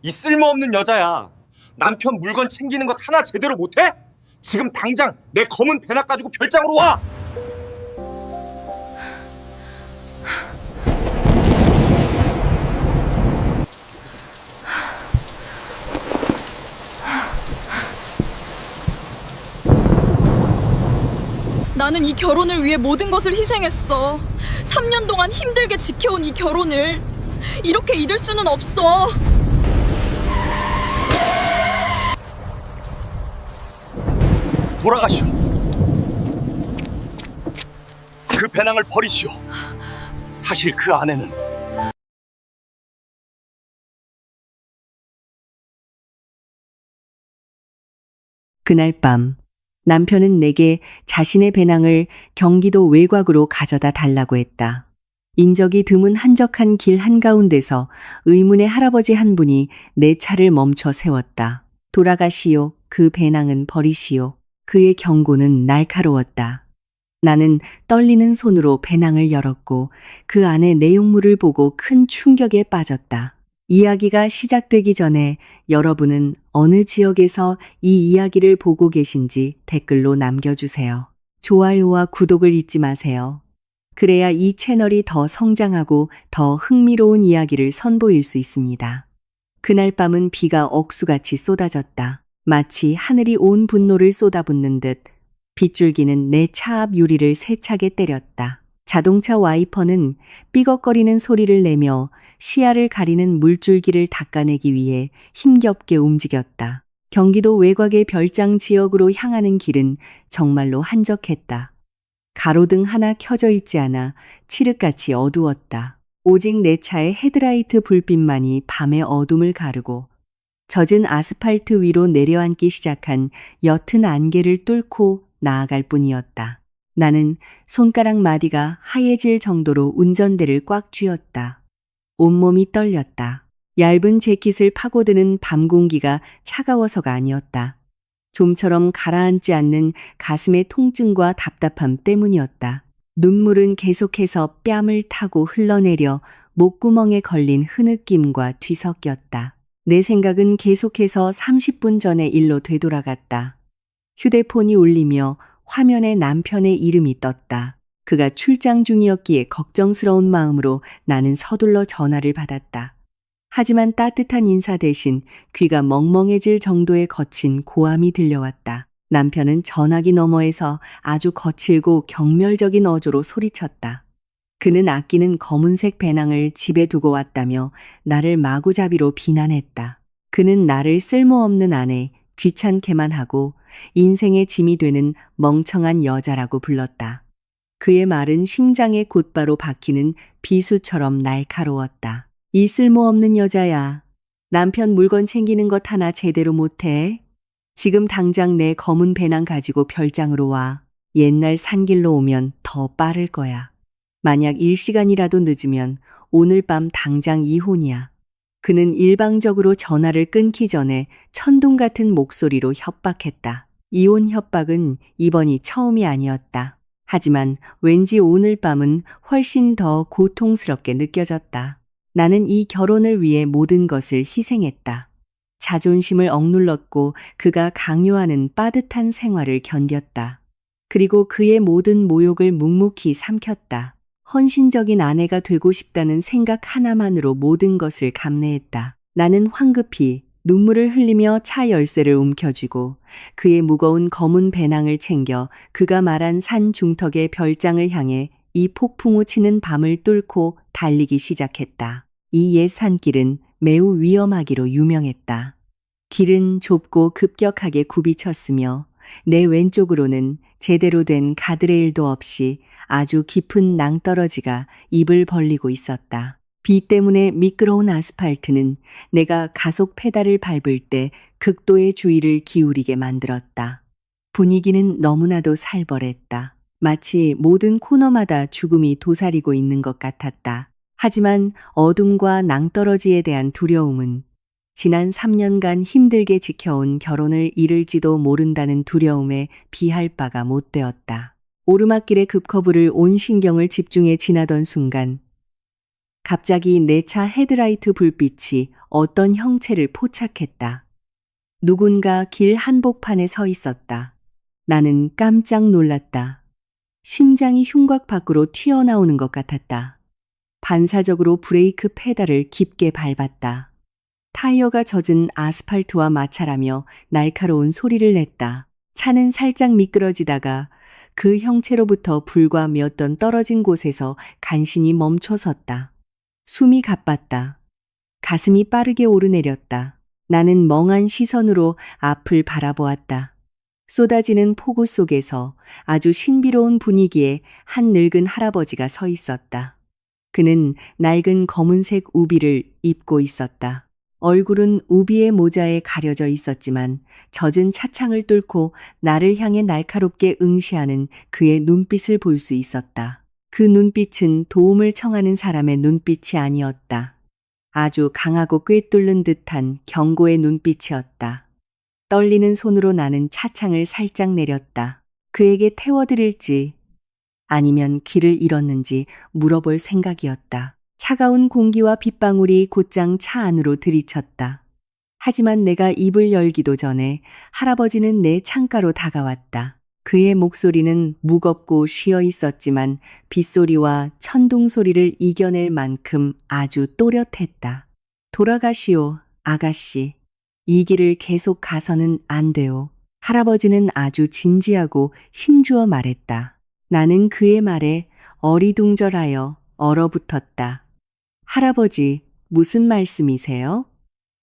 이 쓸모없는 여자야. 남편 물건 챙기는 것 하나 제대로 못해? 지금 당장 내 검은 배낭 가지고 별장으로 와. 나는 이 결혼을 위해 모든 것을 희생했어. 3년 동안 힘들게 지켜온 이 결혼을 이렇게 잃을 수는 없어. 돌아가시오. 그 배낭을 버리시오. 사실 그 안에는 그날 밤 남편은 내게 자신의 배낭을 경기도 외곽으로 가져다 달라고 했다. 인적이 드문 한적한 길 한가운데서 의문의 할아버지 한 분이 내 차를 멈춰 세웠다. 돌아가시오. 그 배낭은 버리시오. 그의 경고는 날카로웠다. 나는 떨리는 손으로 배낭을 열었고 그 안에 내용물을 보고 큰 충격에 빠졌다. 이야기가 시작되기 전에 여러분은 어느 지역에서 이 이야기를 보고 계신지 댓글로 남겨주세요. 좋아요와 구독을 잊지 마세요. 그래야 이 채널이 더 성장하고 더 흥미로운 이야기를 선보일 수 있습니다. 그날 밤은 비가 억수같이 쏟아졌다. 마치 하늘이 온 분노를 쏟아붓는 듯 빗줄기는 내 차 앞 유리를 세차게 때렸다. 자동차 와이퍼는 삐걱거리는 소리를 내며 시야를 가리는 물줄기를 닦아내기 위해 힘겹게 움직였다. 경기도 외곽의 별장 지역으로 향하는 길은 정말로 한적했다. 가로등 하나 켜져 있지 않아 칠흑같이 어두웠다. 오직 내 차의 헤드라이트 불빛만이 밤의 어둠을 가르고 젖은 아스팔트 위로 내려앉기 시작한 옅은 안개를 뚫고 나아갈 뿐이었다. 나는 손가락 마디가 하얘질 정도로 운전대를 꽉 쥐었다. 온몸이 떨렸다. 얇은 재킷을 파고드는 밤 공기가 차가워서가 아니었다. 좀처럼 가라앉지 않는 가슴의 통증과 답답함 때문이었다. 눈물은 계속해서 뺨을 타고 흘러내려 목구멍에 걸린 흐느낌과 뒤섞였다. 내 생각은 계속해서 30분 전의 일로 되돌아갔다. 휴대폰이 울리며 화면에 남편의 이름이 떴다. 그가 출장 중이었기에 걱정스러운 마음으로 나는 서둘러 전화를 받았다. 하지만 따뜻한 인사 대신 귀가 멍멍해질 정도의 거친 고함이 들려왔다. 남편은 전화기 너머에서 아주 거칠고 경멸적인 어조로 소리쳤다. 그는 아끼는 검은색 배낭을 집에 두고 왔다며 나를 마구잡이로 비난했다. 그는 나를 쓸모없는 아내, 귀찮게만 하고 인생의 짐이 되는 멍청한 여자라고 불렀다. 그의 말은 심장에 곧바로 박히는 비수처럼 날카로웠다. 이 쓸모없는 여자야. 남편 물건 챙기는 것 하나 제대로 못해? 지금 당장 내 검은 배낭 가지고 별장으로 와. 옛날 산길로 오면 더 빠를 거야. 만약 일시간이라도 늦으면 오늘 밤 당장 이혼이야. 그는 일방적으로 전화를 끊기 전에 천둥 같은 목소리로 협박했다. 이혼 협박은 이번이 처음이 아니었다. 하지만 왠지 오늘 밤은 훨씬 더 고통스럽게 느껴졌다. 나는 이 결혼을 위해 모든 것을 희생했다. 자존심을 억눌렀고 그가 강요하는 빠듯한 생활을 견뎠다. 그리고 그의 모든 모욕을 묵묵히 삼켰다. 헌신적인 아내가 되고 싶다는 생각 하나만으로 모든 것을 감내했다. 나는 황급히 눈물을 흘리며 차 열쇠를 움켜쥐고 그의 무거운 검은 배낭을 챙겨 그가 말한 산 중턱의 별장을 향해 이 폭풍우 치는 밤을 뚫고 달리기 시작했다. 이 옛 산길은 매우 위험하기로 유명했다. 길은 좁고 급격하게 굽이쳤으며 내 왼쪽으로는 제대로 된 가드레일도 없이 아주 깊은 낭떠러지가 입을 벌리고 있었다. 비 때문에 미끄러운 아스팔트는 내가 가속 페달을 밟을 때 극도의 주의를 기울이게 만들었다. 분위기는 너무나도 살벌했다. 마치 모든 코너마다 죽음이 도사리고 있는 것 같았다. 하지만 어둠과 낭떠러지에 대한 두려움은 지난 3년간 힘들게 지켜온 결혼을 잃을지도 모른다는 두려움에 비할 바가 못 되었다. 오르막길의 급커브를 온 신경을 집중해 지나던 순간 갑자기 내 차 헤드라이트 불빛이 어떤 형체를 포착했다. 누군가 길 한복판에 서 있었다. 나는 깜짝 놀랐다. 심장이 흉곽 밖으로 튀어나오는 것 같았다. 반사적으로 브레이크 페달을 깊게 밟았다. 타이어가 젖은 아스팔트와 마찰하며 날카로운 소리를 냈다. 차는 살짝 미끄러지다가 그 형체로부터 불과 몇 던 떨어진 곳에서 간신히 멈춰섰다. 숨이 가빴다. 가슴이 빠르게 오르내렸다. 나는 멍한 시선으로 앞을 바라보았다. 쏟아지는 폭우 속에서 아주 신비로운 분위기에 한 늙은 할아버지가 서 있었다. 그는 낡은 검은색 우비를 입고 있었다. 얼굴은 우비의 모자에 가려져 있었지만 젖은 차창을 뚫고 나를 향해 날카롭게 응시하는 그의 눈빛을 볼 수 있었다. 그 눈빛은 도움을 청하는 사람의 눈빛이 아니었다. 아주 강하고 꿰뚫는 듯한 경고의 눈빛이었다. 떨리는 손으로 나는 차창을 살짝 내렸다. 그에게 태워드릴지 아니면 길을 잃었는지 물어볼 생각이었다. 차가운 공기와 빗방울이 곧장 차 안으로 들이쳤다. 하지만 내가 입을 열기도 전에 할아버지는 내 창가로 다가왔다. 그의 목소리는 무겁고 쉬어 있었지만 빗소리와 천둥 소리를 이겨낼 만큼 아주 또렷했다. 돌아가시오, 아가씨. 이 길을 계속 가서는 안 돼요. 할아버지는 아주 진지하고 힘주어 말했다. 나는 그의 말에 어리둥절하여 얼어붙었다. 할아버지, 무슨 말씀이세요?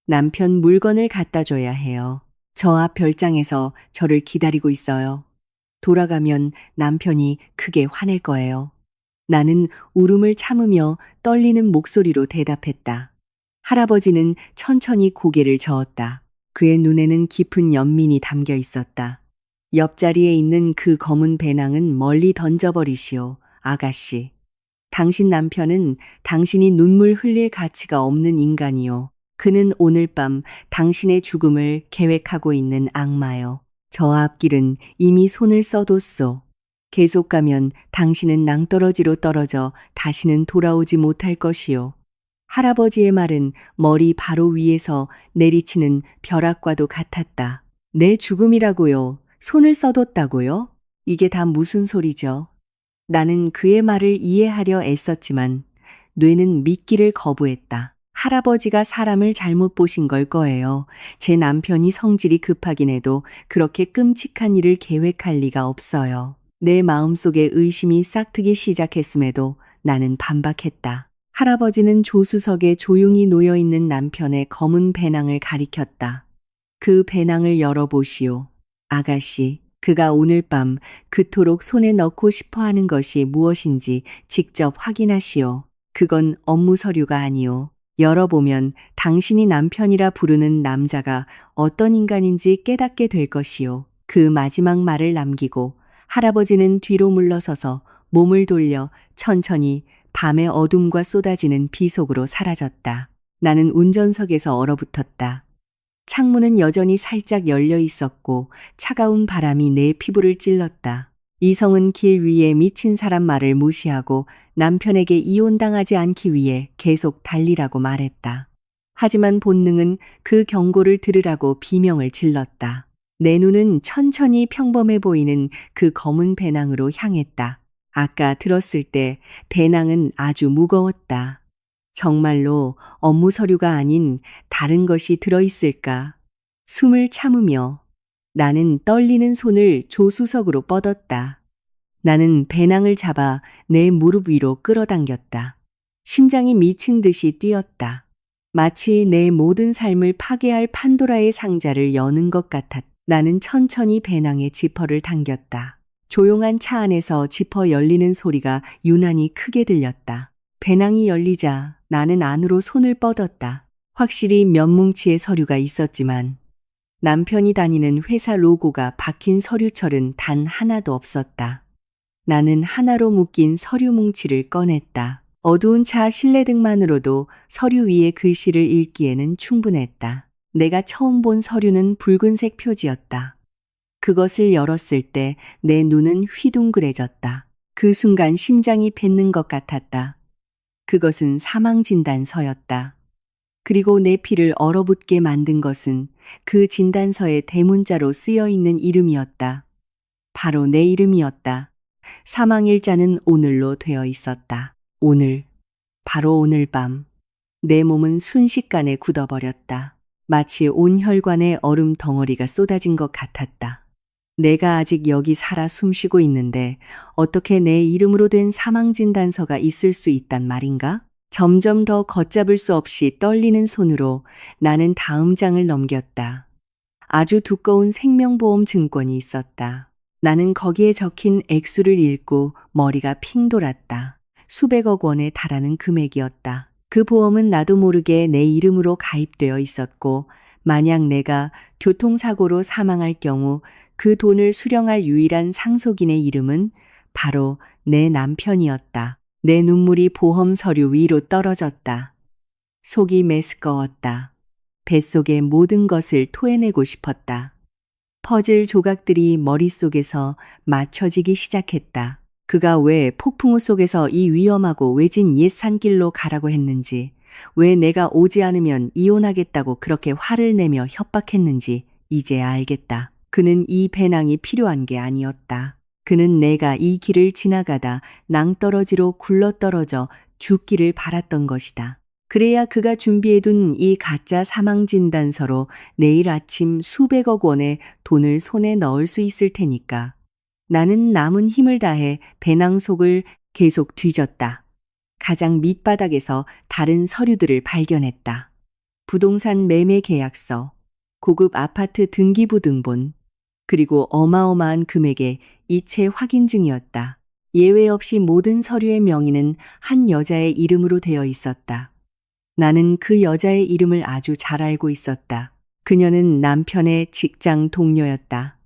남편 물건을 갖다 줘야 해요. 저 앞 별장에서 저를 기다리고 있어요. 돌아가면 남편이 크게 화낼 거예요. 나는 울음을 참으며 떨리는 목소리로 대답했다. 할아버지는 천천히 고개를 저었다. 그의 눈에는 깊은 연민이 담겨 있었다. 옆자리에 있는 그 검은 배낭은 멀리 던져버리시오, 아가씨. 당신 남편은 당신이 눈물 흘릴 가치가 없는 인간이요. 그는 오늘 밤 당신의 죽음을 계획하고 있는 악마요. 저 앞길은 이미 손을 써뒀소. 계속 가면 당신은 낭떠러지로 떨어져 다시는 돌아오지 못할 것이요. 할아버지의 말은 머리 바로 위에서 내리치는 벼락과도 같았다. 내 죽음이라고요? 손을 써뒀다고요? 이게 다 무슨 소리죠? 나는 그의 말을 이해하려 애썼지만 뇌는 믿기를 거부했다. 할아버지가 사람을 잘못 보신 걸 거예요. 제 남편이 성질이 급하긴 해도 그렇게 끔찍한 일을 계획할 리가 없어요. 내 마음속에 의심이 싹트기 시작했음에도 나는 반박했다. 할아버지는 조수석에 조용히 놓여있는 남편의 검은 배낭을 가리켰다. 그 배낭을 열어보시오. 아가씨, 그가 오늘 밤 그토록 손에 넣고 싶어 하는 것이 무엇인지 직접 확인하시오. 그건 업무 서류가 아니오. 열어보면 당신이 남편이라 부르는 남자가 어떤 인간인지 깨닫게 될 것이오. 그 마지막 말을 남기고 할아버지는 뒤로 물러서서 몸을 돌려 천천히 밤의 어둠과 쏟아지는 비 속으로 사라졌다. 나는 운전석에서 얼어붙었다. 창문은 여전히 살짝 열려 있었고 차가운 바람이 내 피부를 찔렀다. 이성은 길 위에 미친 사람 말을 무시하고 남편에게 이혼당하지 않기 위해 계속 달리라고 말했다. 하지만 본능은 그 경고를 들으라고 비명을 질렀다. 내 눈은 천천히 평범해 보이는 그 검은 배낭으로 향했다. 아까 들었을 때 배낭은 아주 무거웠다. 정말로 업무 서류가 아닌 다른 것이 들어있을까? 숨을 참으며 나는 떨리는 손을 조수석으로 뻗었다. 나는 배낭을 잡아 내 무릎 위로 끌어당겼다. 심장이 미친 듯이 뛰었다. 마치 내 모든 삶을 파괴할 판도라의 상자를 여는 것 같았다. 나는 천천히 배낭의 지퍼를 당겼다. 조용한 차 안에서 지퍼 열리는 소리가 유난히 크게 들렸다. 배낭이 열리자 나는 안으로 손을 뻗었다. 확실히 몇 뭉치의 서류가 있었지만 남편이 다니는 회사 로고가 박힌 서류철은 단 하나도 없었다. 나는 하나로 묶인 서류 뭉치를 꺼냈다. 어두운 차 실내등만으로도 서류 위의 글씨를 읽기에는 충분했다. 내가 처음 본 서류는 붉은색 표지였다. 그것을 열었을 때 내 눈은 휘둥그레졌다. 그 순간 심장이 뱉는 것 같았다. 그것은 사망진단서였다. 그리고 내 피를 얼어붙게 만든 것은 그 진단서에 대문자로 쓰여 있는 이름이었다. 바로 내 이름이었다. 사망일자는 오늘로 되어 있었다. 오늘, 바로 오늘 밤, 내 몸은 순식간에 굳어버렸다. 마치 온 혈관에 얼음 덩어리가 쏟아진 것 같았다. 내가 아직 여기 살아 숨쉬고 있는데 어떻게 내 이름으로 된 사망진단서가 있을 수 있단 말인가? 점점 더 걷잡을 수 없이 떨리는 손으로 나는 다음 장을 넘겼다. 아주 두꺼운 생명보험 증권이 있었다. 나는 거기에 적힌 액수를 읽고 머리가 핑 돌았다. 수백억 원에 달하는 금액이었다. 그 보험은 나도 모르게 내 이름으로 가입되어 있었고, 만약 내가 교통사고로 사망할 경우 그 돈을 수령할 유일한 상속인의 이름은 바로 내 남편이었다. 내 눈물이 보험 서류 위로 떨어졌다. 속이 메스꺼웠다. 뱃속의 모든 것을 토해내고 싶었다. 퍼즐 조각들이 머릿속에서 맞춰지기 시작했다. 그가 왜 폭풍우 속에서 이 위험하고 외진 옛 산길로 가라고 했는지, 왜 내가 오지 않으면 이혼하겠다고 그렇게 화를 내며 협박했는지 이제야 알겠다. 그는 이 배낭이 필요한 게 아니었다. 그는 내가 이 길을 지나가다 낭떠러지로 굴러떨어져 죽기를 바랐던 것이다. 그래야 그가 준비해둔 이 가짜 사망진단서로 내일 아침 수백억 원의 돈을 손에 넣을 수 있을 테니까. 나는 남은 힘을 다해 배낭 속을 계속 뒤졌다. 가장 밑바닥에서 다른 서류들을 발견했다. 부동산 매매 계약서, 고급 아파트 등기부등본, 그리고 어마어마한 금액의 이체 확인증이었다. 예외 없이 모든 서류의 명의는 한 여자의 이름으로 되어 있었다. 나는 그 여자의 이름을 아주 잘 알고 있었다. 그녀는 남편의 직장 동료였다.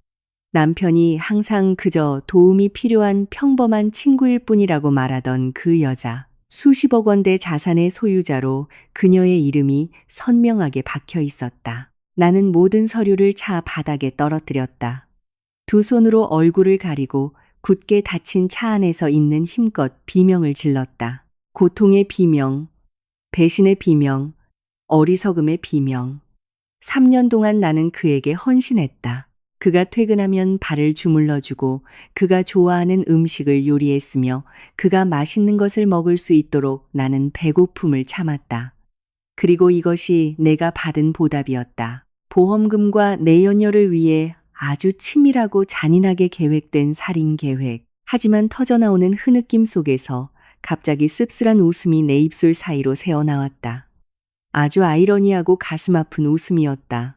남편이 항상 그저 도움이 필요한 평범한 친구일 뿐이라고 말하던 그 여자. 수십억 원대 자산의 소유자로 그녀의 이름이 선명하게 박혀 있었다. 나는 모든 서류를 차 바닥에 떨어뜨렸다. 두 손으로 얼굴을 가리고 굳게 닫힌 차 안에서 있는 힘껏 비명을 질렀다. 고통의 비명, 배신의 비명, 어리석음의 비명. 3년 동안 나는 그에게 헌신했다. 그가 퇴근하면 발을 주물러주고 그가 좋아하는 음식을 요리했으며 그가 맛있는 것을 먹을 수 있도록 나는 배고픔을 참았다. 그리고 이것이 내가 받은 보답이었다. 보험금과 내연녀를 위해 아주 치밀하고 잔인하게 계획된 살인 계획. 하지만 터져나오는 흐느낌 속에서 갑자기 씁쓸한 웃음이 내 입술 사이로 새어나왔다. 아주 아이러니하고 가슴 아픈 웃음이었다.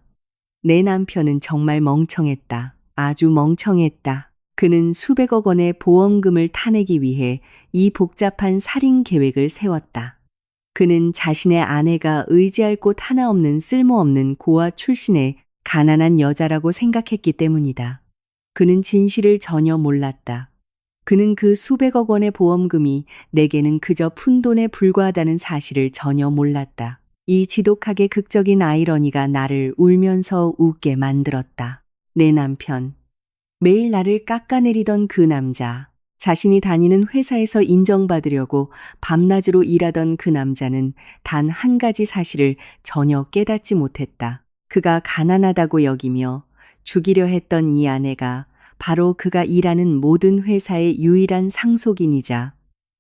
내 남편은 정말 멍청했다. 아주 멍청했다. 그는 수백억 원의 보험금을 타내기 위해 이 복잡한 살인 계획을 세웠다. 그는 자신의 아내가 의지할 곳 하나 없는 쓸모없는 고아 출신의 가난한 여자라고 생각했기 때문이다. 그는 진실을 전혀 몰랐다. 그는 그 수백억 원의 보험금이 내게는 그저 푼돈에 불과하다는 사실을 전혀 몰랐다. 이 지독하게 극적인 아이러니가 나를 울면서 웃게 만들었다. 내 남편. 매일 나를 깎아내리던 그 남자. 자신이 다니는 회사에서 인정받으려고 밤낮으로 일하던 그 남자는 단 한 가지 사실을 전혀 깨닫지 못했다. 그가 가난하다고 여기며 죽이려 했던 이 아내가 바로 그가 일하는 모든 회사의 유일한 상속인이자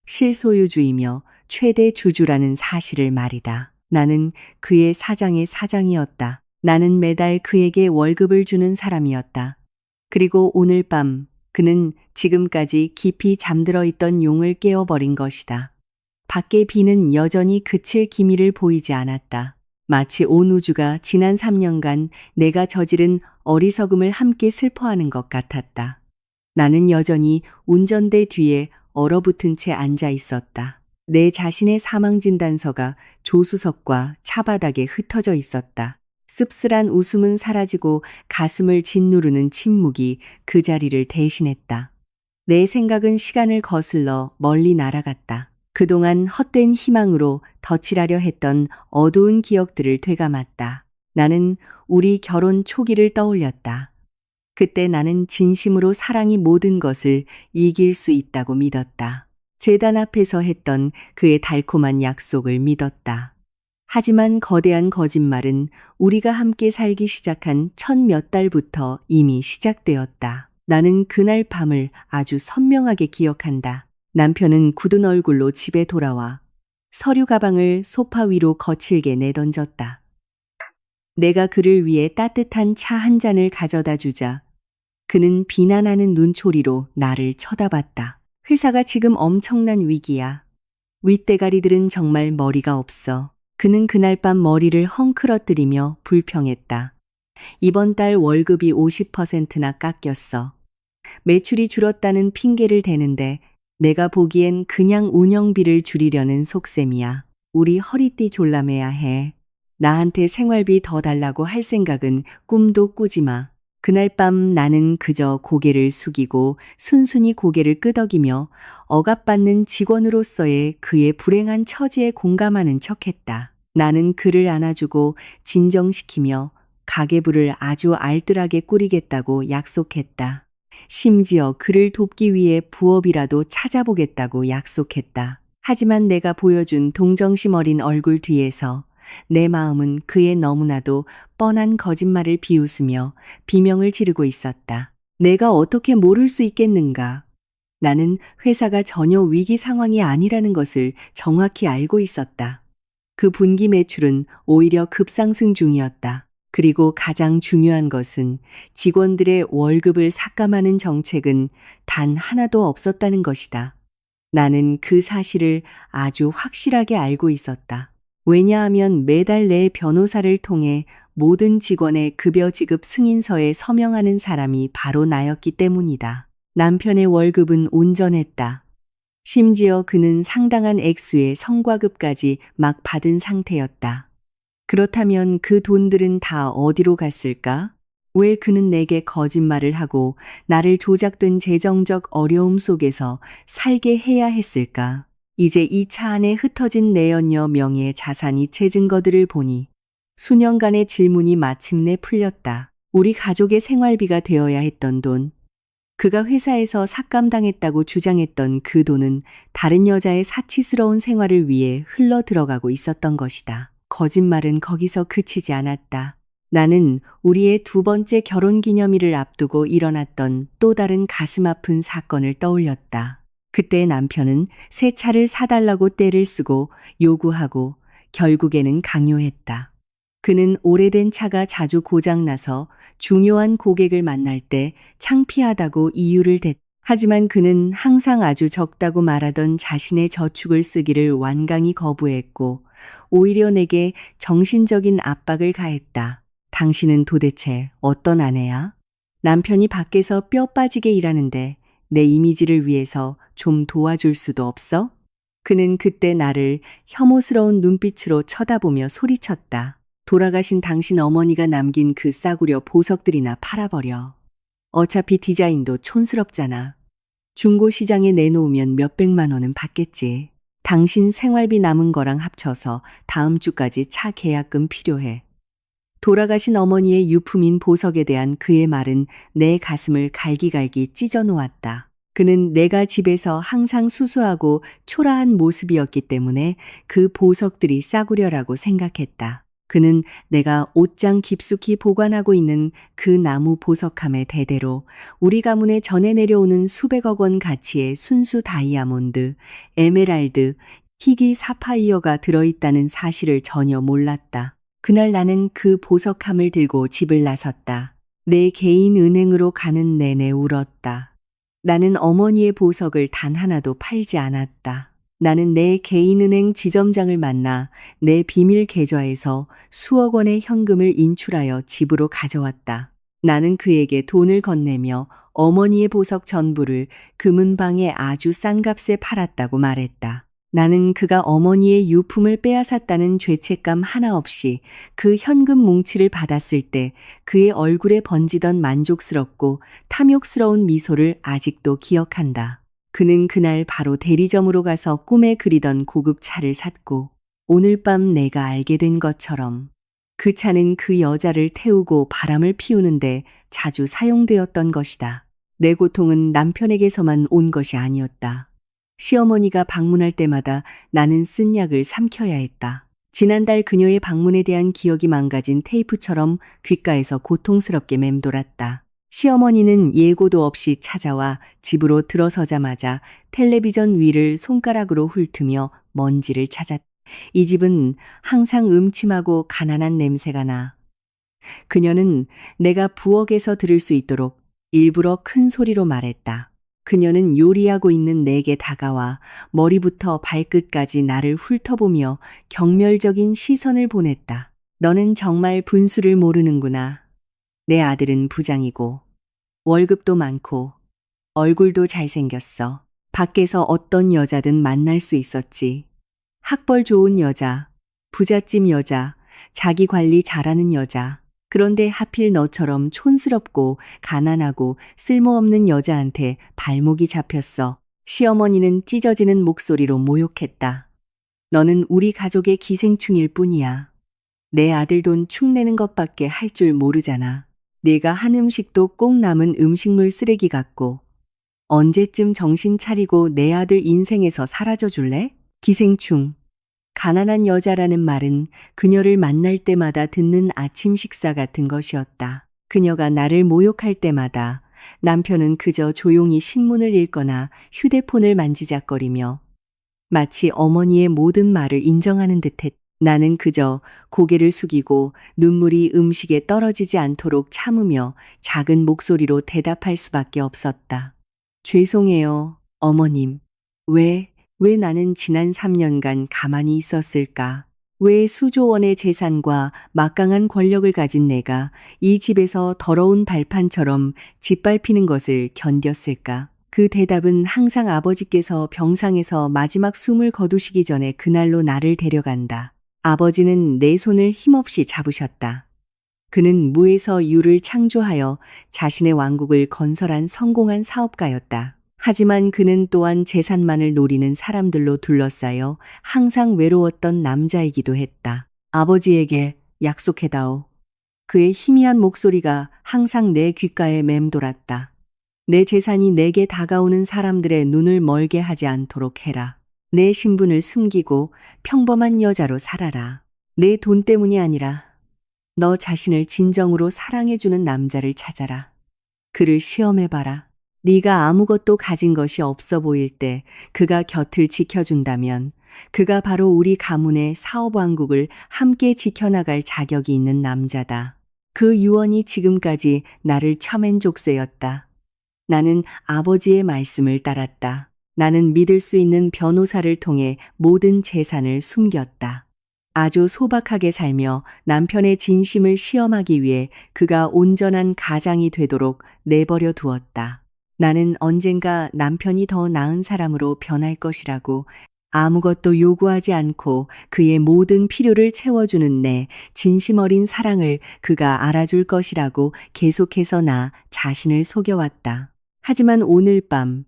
실소유주이며 최대 주주라는 사실을 말이다. 나는 그의 사장의 사장이었다. 나는 매달 그에게 월급을 주는 사람이었다. 그리고 오늘 밤 그는 지금까지 깊이 잠들어 있던 용을 깨워버린 것이다. 밖의 비는 여전히 그칠 기미를 보이지 않았다. 마치 온 우주가 지난 3년간 내가 저지른 어리석음을 함께 슬퍼하는 것 같았다. 나는 여전히 운전대 뒤에 얼어붙은 채 앉아 있었다. 내 자신의 사망진단서가 조수석과 차바닥에 흩어져 있었다. 씁쓸한 웃음은 사라지고 가슴을 짓누르는 침묵이 그 자리를 대신했다. 내 생각은 시간을 거슬러 멀리 날아갔다. 그동안 헛된 희망으로 덧칠하려 했던 어두운 기억들을 되감았다. 나는 우리 결혼 초기를 떠올렸다. 그때 나는 진심으로 사랑이 모든 것을 이길 수 있다고 믿었다. 제단 앞에서 했던 그의 달콤한 약속을 믿었다. 하지만 거대한 거짓말은 우리가 함께 살기 시작한 첫 몇 달부터 이미 시작되었다. 나는 그날 밤을 아주 선명하게 기억한다. 남편은 굳은 얼굴로 집에 돌아와 서류 가방을 소파 위로 거칠게 내던졌다. 내가 그를 위해 따뜻한 차 한 잔을 가져다 주자 그는 비난하는 눈초리로 나를 쳐다봤다. 회사가 지금 엄청난 위기야. 윗대가리들은 정말 머리가 없어. 그는 그날 밤 머리를 헝클어뜨리며 불평했다. 이번 달 월급이 50%나 깎였어. 매출이 줄었다는 핑계를 대는데 내가 보기엔 그냥 운영비를 줄이려는 속셈이야. 우리 허리띠 졸라매야 해. 나한테 생활비 더 달라고 할 생각은 꿈도 꾸지 마. 그날 밤 나는 그저 고개를 숙이고 순순히 고개를 끄덕이며 억압받는 직원으로서의 그의 불행한 처지에 공감하는 척했다. 나는 그를 안아주고 진정시키며 가계부를 아주 알뜰하게 꾸리겠다고 약속했다. 심지어 그를 돕기 위해 부업이라도 찾아보겠다고 약속했다. 하지만 내가 보여준 동정심 어린 얼굴 뒤에서 내 마음은 그의 너무나도 뻔한 거짓말을 비웃으며 비명을 지르고 있었다. 내가 어떻게 모를 수 있겠는가? 나는 회사가 전혀 위기 상황이 아니라는 것을 정확히 알고 있었다. 그 분기 매출은 오히려 급상승 중이었다. 그리고 가장 중요한 것은 직원들의 월급을 삭감하는 정책은 단 하나도 없었다는 것이다. 나는 그 사실을 아주 확실하게 알고 있었다. 왜냐하면 매달 내 변호사를 통해 모든 직원의 급여 지급 승인서에 서명하는 사람이 바로 나였기 때문이다. 남편의 월급은 온전했다. 심지어 그는 상당한 액수의 성과급까지 막 받은 상태였다. 그렇다면 그 돈들은 다 어디로 갔을까? 왜 그는 내게 거짓말을 하고 나를 조작된 재정적 어려움 속에서 살게 해야 했을까? 이제 이 차 안에 흩어진 내연녀 명의의 자산이 채 증거들을 보니 수년간의 질문이 마침내 풀렸다. 우리 가족의 생활비가 되어야 했던 돈, 그가 회사에서 삭감당했다고 주장했던 그 돈은 다른 여자의 사치스러운 생활을 위해 흘러 들어가고 있었던 것이다. 거짓말은 거기서 그치지 않았다. 나는 우리의 두 번째 결혼 기념일을 앞두고 일어났던 또 다른 가슴 아픈 사건을 떠올렸다. 그때 남편은 새 차를 사달라고 떼를 쓰고 요구하고 결국에는 강요했다. 그는 오래된 차가 자주 고장나서 중요한 고객을 만날 때 창피하다고 이유를 댔다. 하지만 그는 항상 아주 적다고 말하던 자신의 저축을 쓰기를 완강히 거부했고 오히려 내게 정신적인 압박을 가했다. 당신은 도대체 어떤 아내야? 남편이 밖에서 뼈 빠지게 일하는데 내 이미지를 위해서 좀 도와줄 수도 없어? 그는 그때 나를 혐오스러운 눈빛으로 쳐다보며 소리쳤다. 돌아가신 당신 어머니가 남긴 그 싸구려 보석들이나 팔아버려. 어차피 디자인도 촌스럽잖아. 중고시장에 내놓으면 몇백만 원은 받겠지. 당신 생활비 남은 거랑 합쳐서 다음 주까지 차 계약금 필요해. 돌아가신 어머니의 유품인 보석에 대한 그의 말은 내 가슴을 갈기갈기 찢어 놓았다. 그는 내가 집에서 항상 수수하고 초라한 모습이었기 때문에 그 보석들이 싸구려라고 생각했다. 그는 내가 옷장 깊숙이 보관하고 있는 그 나무 보석함의 대대로 우리 가문에 전해 내려오는 수백억 원 가치의 순수 다이아몬드, 에메랄드, 희귀 사파이어가 들어있다는 사실을 전혀 몰랐다. 그날 나는 그 보석함을 들고 집을 나섰다. 내 개인 은행으로 가는 내내 울었다. 나는 어머니의 보석을 단 하나도 팔지 않았다. 나는 내 개인은행 지점장을 만나 내 비밀 계좌에서 수억 원의 현금을 인출하여 집으로 가져왔다. 나는 그에게 돈을 건네며 어머니의 보석 전부를 금은방에 아주 싼 값에 팔았다고 말했다. 나는 그가 어머니의 유품을 빼앗았다는 죄책감 하나 없이 그 현금 뭉치를 받았을 때 그의 얼굴에 번지던 만족스럽고 탐욕스러운 미소를 아직도 기억한다. 그는 그날 바로 대리점으로 가서 꿈에 그리던 고급 차를 샀고 오늘 밤 내가 알게 된 것처럼 그 차는 그 여자를 태우고 바람을 피우는데 자주 사용되었던 것이다. 내 고통은 남편에게서만 온 것이 아니었다. 시어머니가 방문할 때마다 나는 쓴 약을 삼켜야 했다. 지난달 그녀의 방문에 대한 기억이 망가진 테이프처럼 귓가에서 고통스럽게 맴돌았다. 시어머니는 예고도 없이 찾아와 집으로 들어서자마자 텔레비전 위를 손가락으로 훑으며 먼지를 찾았다. 이 집은 항상 음침하고 가난한 냄새가 나. 그녀는 내가 부엌에서 들을 수 있도록 일부러 큰 소리로 말했다. 그녀는 요리하고 있는 내게 다가와 머리부터 발끝까지 나를 훑어보며 경멸적인 시선을 보냈다. 너는 정말 분수를 모르는구나. 내 아들은 부장이고 월급도 많고 얼굴도 잘생겼어. 밖에서 어떤 여자든 만날 수 있었지. 학벌 좋은 여자, 부잣집 여자, 자기 관리 잘하는 여자. 그런데 하필 너처럼 촌스럽고 가난하고 쓸모없는 여자한테 발목이 잡혔어. 시어머니는 찢어지는 목소리로 모욕했다. 너는 우리 가족의 기생충일 뿐이야. 내 아들 돈 축내는 것밖에 할 줄 모르잖아. 네가 한 음식도 꼭 남은 음식물 쓰레기 같고 언제쯤 정신 차리고 내 아들 인생에서 사라져 줄래? 기생충. 가난한 여자라는 말은 그녀를 만날 때마다 듣는 아침 식사 같은 것이었다. 그녀가 나를 모욕할 때마다 남편은 그저 조용히 신문을 읽거나 휴대폰을 만지작거리며 마치 어머니의 모든 말을 인정하는 듯했다. 나는 그저 고개를 숙이고 눈물이 음식에 떨어지지 않도록 참으며 작은 목소리로 대답할 수밖에 없었다. 죄송해요, 어머님. 왜 나는 지난 3년간 가만히 있었을까? 왜 수조 원의 재산과 막강한 권력을 가진 내가 이 집에서 더러운 발판처럼 짓밟히는 것을 견뎠을까? 그 대답은 항상 아버지께서 병상에서 마지막 숨을 거두시기 전에 그날로 나를 데려간다. 아버지는 내 손을 힘없이 잡으셨다. 그는 무에서 유를 창조하여 자신의 왕국을 건설한 성공한 사업가였다. 하지만 그는 또한 재산만을 노리는 사람들로 둘러싸여 항상 외로웠던 남자이기도 했다. 아버지에게 약속해다오. 그의 희미한 목소리가 항상 내 귓가에 맴돌았다. 내 재산이 내게 다가오는 사람들의 눈을 멀게 하지 않도록 해라. 내 신분을 숨기고 평범한 여자로 살아라. 내 돈 때문이 아니라 너 자신을 진정으로 사랑해주는 남자를 찾아라. 그를 시험해봐라. 네가 아무것도 가진 것이 없어 보일 때 그가 곁을 지켜준다면 그가 바로 우리 가문의 사업왕국을 함께 지켜나갈 자격이 있는 남자다. 그 유언이 지금까지 나를 쳐맨 족쇄였다. 나는 아버지의 말씀을 따랐다. 나는 믿을 수 있는 변호사를 통해 모든 재산을 숨겼다. 아주 소박하게 살며 남편의 진심을 시험하기 위해 그가 온전한 가장이 되도록 내버려 두었다. 나는 언젠가 남편이 더 나은 사람으로 변할 것이라고 아무것도 요구하지 않고 그의 모든 필요를 채워주는 내 진심 어린 사랑을 그가 알아줄 것이라고 계속해서 나 자신을 속여왔다. 하지만 오늘 밤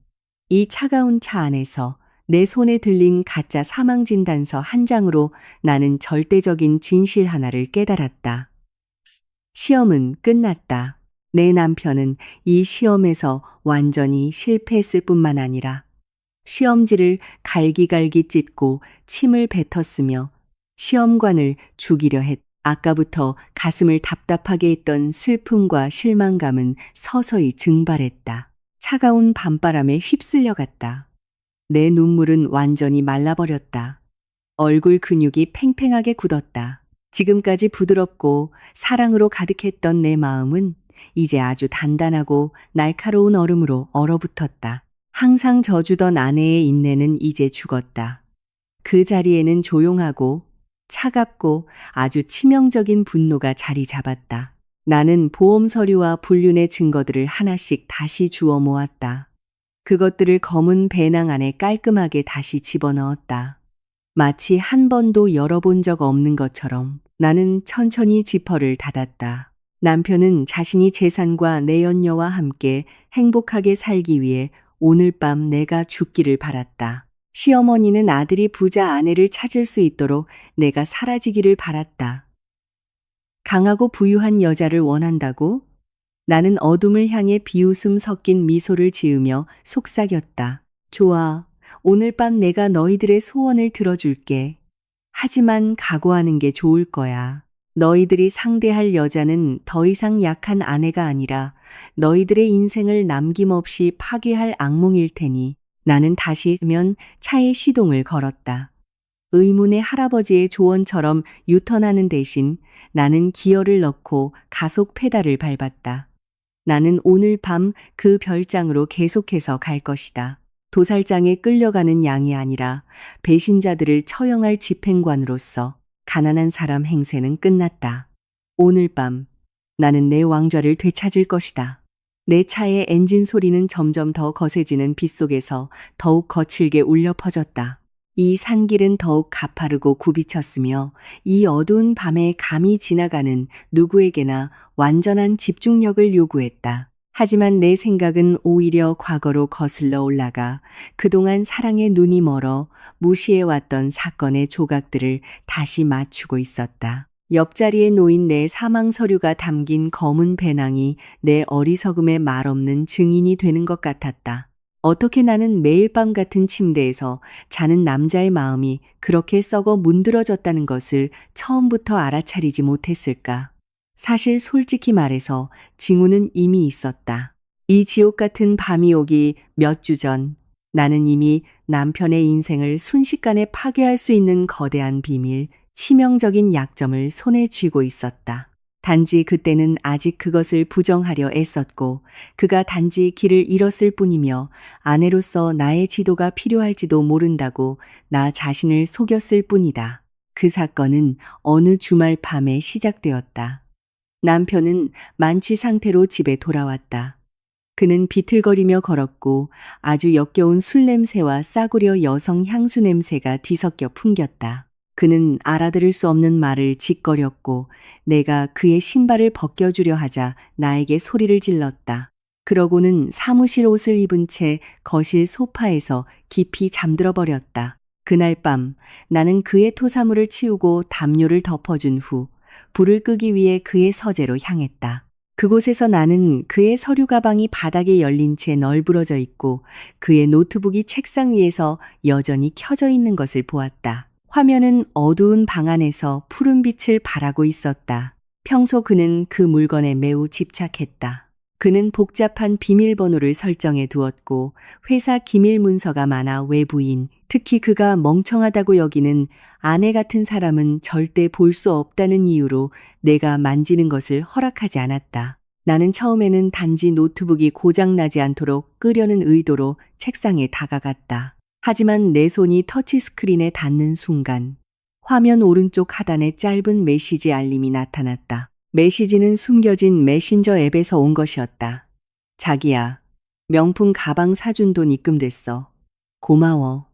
이 차가운 차 안에서 내 손에 들린 가짜 사망진단서 한 장으로 나는 절대적인 진실 하나를 깨달았다. 시험은 끝났다. 내 남편은 이 시험에서 완전히 실패했을 뿐만 아니라 시험지를 갈기갈기 찢고 침을 뱉었으며 시험관을 죽이려 했다. 아까부터 가슴을 답답하게 했던 슬픔과 실망감은 서서히 증발했다. 차가운 밤바람에 휩쓸려 갔다. 내 눈물은 완전히 말라버렸다. 얼굴 근육이 팽팽하게 굳었다. 지금까지 부드럽고 사랑으로 가득했던 내 마음은 이제 아주 단단하고 날카로운 얼음으로 얼어붙었다. 항상 져주던 아내의 인내는 이제 죽었다. 그 자리에는 조용하고 차갑고 아주 치명적인 분노가 자리 잡았다. 나는 보험 서류와 불륜의 증거들을 하나씩 다시 주워 모았다. 그것들을 검은 배낭 안에 깔끔하게 다시 집어넣었다. 마치 한 번도 열어본 적 없는 것처럼 나는 천천히 지퍼를 닫았다. 남편은 자신이 재산과 내연녀와 함께 행복하게 살기 위해 오늘 밤 내가 죽기를 바랐다. 시어머니는 아들이 부자 아내를 찾을 수 있도록 내가 사라지기를 바랐다. 강하고 부유한 여자를 원한다고? 나는 어둠을 향해 비웃음 섞인 미소를 지으며 속삭였다. 좋아. 오늘 밤 내가 너희들의 소원을 들어줄게. 하지만 각오하는 게 좋을 거야. 너희들이 상대할 여자는 더 이상 약한 아내가 아니라 너희들의 인생을 남김없이 파괴할 악몽일 테니. 나는 다시 면 차에 시동을 걸었다. 의문의 할아버지의 조언처럼 유턴하는 대신 나는 기어를 넣고 가속 페달을 밟았다. 나는 오늘 밤 그 별장으로 계속해서 갈 것이다. 도살장에 끌려가는 양이 아니라 배신자들을 처형할 집행관으로서 가난한 사람 행세는 끝났다. 오늘 밤 나는 내 왕좌를 되찾을 것이다. 내 차의 엔진 소리는 점점 더 거세지는 빗속에서 더욱 거칠게 울려 퍼졌다. 이 산길은 더욱 가파르고 굽이쳤으며 이 어두운 밤에 감이 지나가는 누구에게나 완전한 집중력을 요구했다. 하지만 내 생각은 오히려 과거로 거슬러 올라가 그동안 사랑에 눈이 멀어 무시해왔던 사건의 조각들을 다시 맞추고 있었다. 옆자리에 놓인 내 사망 서류가 담긴 검은 배낭이 내 어리석음의 말없는 증인이 되는 것 같았다. 어떻게 나는 매일 밤 같은 침대에서 자는 남자의 마음이 그렇게 썩어 문드러졌다는 것을 처음부터 알아차리지 못했을까? 사실 솔직히 말해서 징후는 이미 있었다. 이 지옥 같은 밤이 오기 몇 주 전 나는 이미 남편의 인생을 순식간에 파괴할 수 있는 거대한 비밀, 치명적인 약점을 손에 쥐고 있었다. 단지 그때는 아직 그것을 부정하려 애썼고 그가 단지 길을 잃었을 뿐이며 아내로서 나의 지도가 필요할지도 모른다고 나 자신을 속였을 뿐이다. 그 사건은 어느 주말 밤에 시작되었다. 남편은 만취 상태로 집에 돌아왔다. 그는 비틀거리며 걸었고 아주 역겨운 술 냄새와 싸구려 여성 향수 냄새가 뒤섞여 풍겼다. 그는 알아들을 수 없는 말을 짓거렸고 내가 그의 신발을 벗겨주려 하자 나에게 소리를 질렀다. 그러고는 사무실 옷을 입은 채 거실 소파에서 깊이 잠들어 버렸다. 그날 밤 나는 그의 토사물을 치우고 담요를 덮어준 후 불을 끄기 위해 그의 서재로 향했다. 그곳에서 나는 그의 서류 가방이 바닥에 열린 채 널브러져 있고 그의 노트북이 책상 위에서 여전히 켜져 있는 것을 보았다. 화면은 어두운 방 안에서 푸른 빛을 발하고 있었다. 평소 그는 그 물건에 매우 집착했다. 그는 복잡한 비밀번호를 설정해 두었고 회사 기밀 문서가 많아 외부인, 특히 그가 멍청하다고 여기는 아내 같은 사람은 절대 볼 수 없다는 이유로 내가 만지는 것을 허락하지 않았다. 나는 처음에는 단지 노트북이 고장나지 않도록 끄려는 의도로 책상에 다가갔다. 하지만 내 손이 터치스크린에 닿는 순간 화면 오른쪽 하단에 짧은 메시지 알림이 나타났다. 메시지는 숨겨진 메신저 앱에서 온 것이었다. 자기야, 명품 가방 사준 돈 입금됐어. 고마워.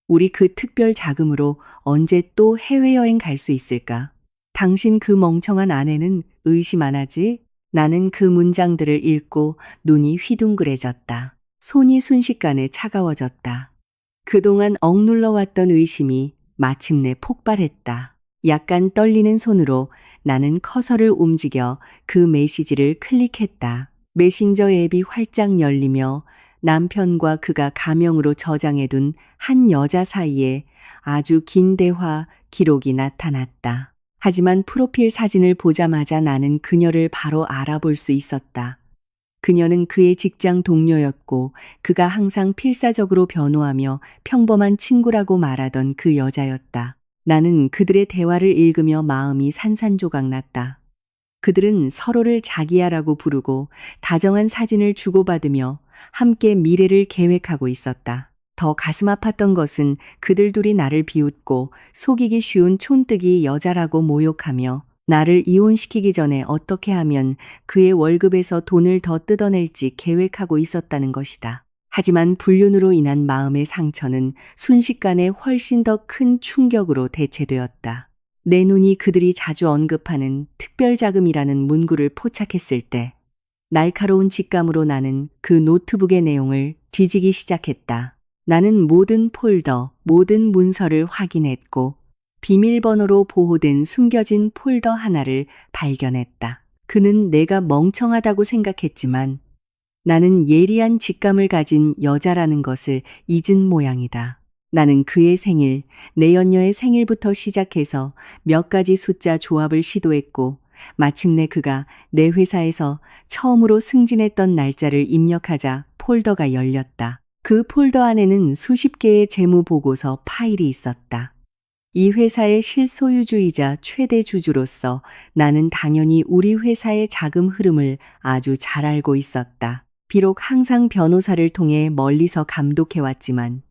우리 그 특별 자금으로 언제 또 해외여행 갈 수 있을까? 당신 그 멍청한 아내는 의심 안 하지? 나는 그 문장들을 읽고 눈이 휘둥그레졌다. 손이 순식간에 차가워졌다. 그동안 억눌러왔던 의심이 마침내 폭발했다. 약간 떨리는 손으로 나는 커서를 움직여 그 메시지를 클릭했다. 메신저 앱이 활짝 열리며 남편과 그가 가명으로 저장해둔 한 여자 사이에 아주 긴 대화 기록이 나타났다. 하지만 프로필 사진을 보자마자 나는 그녀를 바로 알아볼 수 있었다. 그녀는 그의 직장 동료였고 그가 항상 필사적으로 변호하며 평범한 친구라고 말하던 그 여자였다. 나는 그들의 대화를 읽으며 마음이 산산조각 났다. 그들은 서로를 자기야라고 부르고 다정한 사진을 주고받으며 함께 미래를 계획하고 있었다. 더 가슴 아팠던 것은 그들 둘이 나를 비웃고 속이기 쉬운 촌뜨기 여자라고 모욕하며 나를 이혼시키기 전에 어떻게 하면 그의 월급에서 돈을 더 뜯어낼지 계획하고 있었다는 것이다. 하지만 불륜으로 인한 마음의 상처는 순식간에 훨씬 더 큰 충격으로 대체되었다. 내 눈이 그들이 자주 언급하는 특별자금이라는 문구를 포착했을 때 날카로운 직감으로 나는 그 노트북의 내용을 뒤지기 시작했다. 나는 모든 폴더, 모든 문서를 확인했고 비밀번호로 보호된 숨겨진 폴더 하나를 발견했다. 그는 내가 멍청하다고 생각했지만 나는 예리한 직감을 가진 여자라는 것을 잊은 모양이다. 나는 그의 생일, 내연녀의 생일부터 시작해서 몇 가지 숫자 조합을 시도했고, 마침내 그가 내 회사에서 처음으로 승진했던 날짜를 입력하자 폴더가 열렸다. 그 폴더 안에는 수십 개의 재무 보고서 파일이 있었다. 이 회사의 실소유주이자 최대 주주로서 나는 당연히 우리 회사의 자금 흐름을 아주 잘 알고 있었다. 비록 항상 변호사를 통해 멀리서 감독해왔지만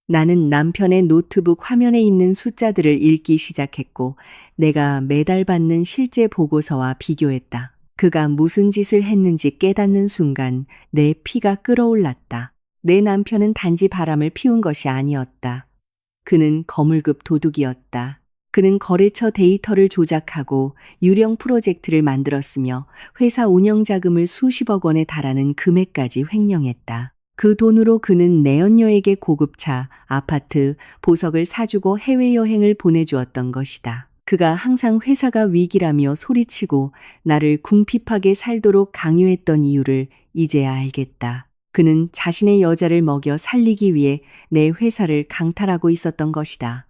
나는 남편의 노트북 화면에 있는 숫자들을 읽기 시작했고 내가 매달 받는 실제 보고서와 비교했다. 그가 무슨 짓을 했는지 깨닫는 순간 내 피가 끓어올랐다. 내 남편은 단지 바람을 피운 것이 아니었다. 그는 거물급 도둑이었다. 그는 거래처 데이터를 조작하고 유령 프로젝트를 만들었으며 회사 운영 자금을 수십억 원에 달하는 금액까지 횡령했다. 그 돈으로 그는 내연녀에게 고급차, 아파트, 보석을 사주고 해외여행을 보내주었던 것이다. 그가 항상 회사가 위기라며 소리치고 나를 궁핍하게 살도록 강요했던 이유를 이제야 알겠다. 그는 자신의 여자를 먹여 살리기 위해 내 회사를 강탈하고 있었던 것이다.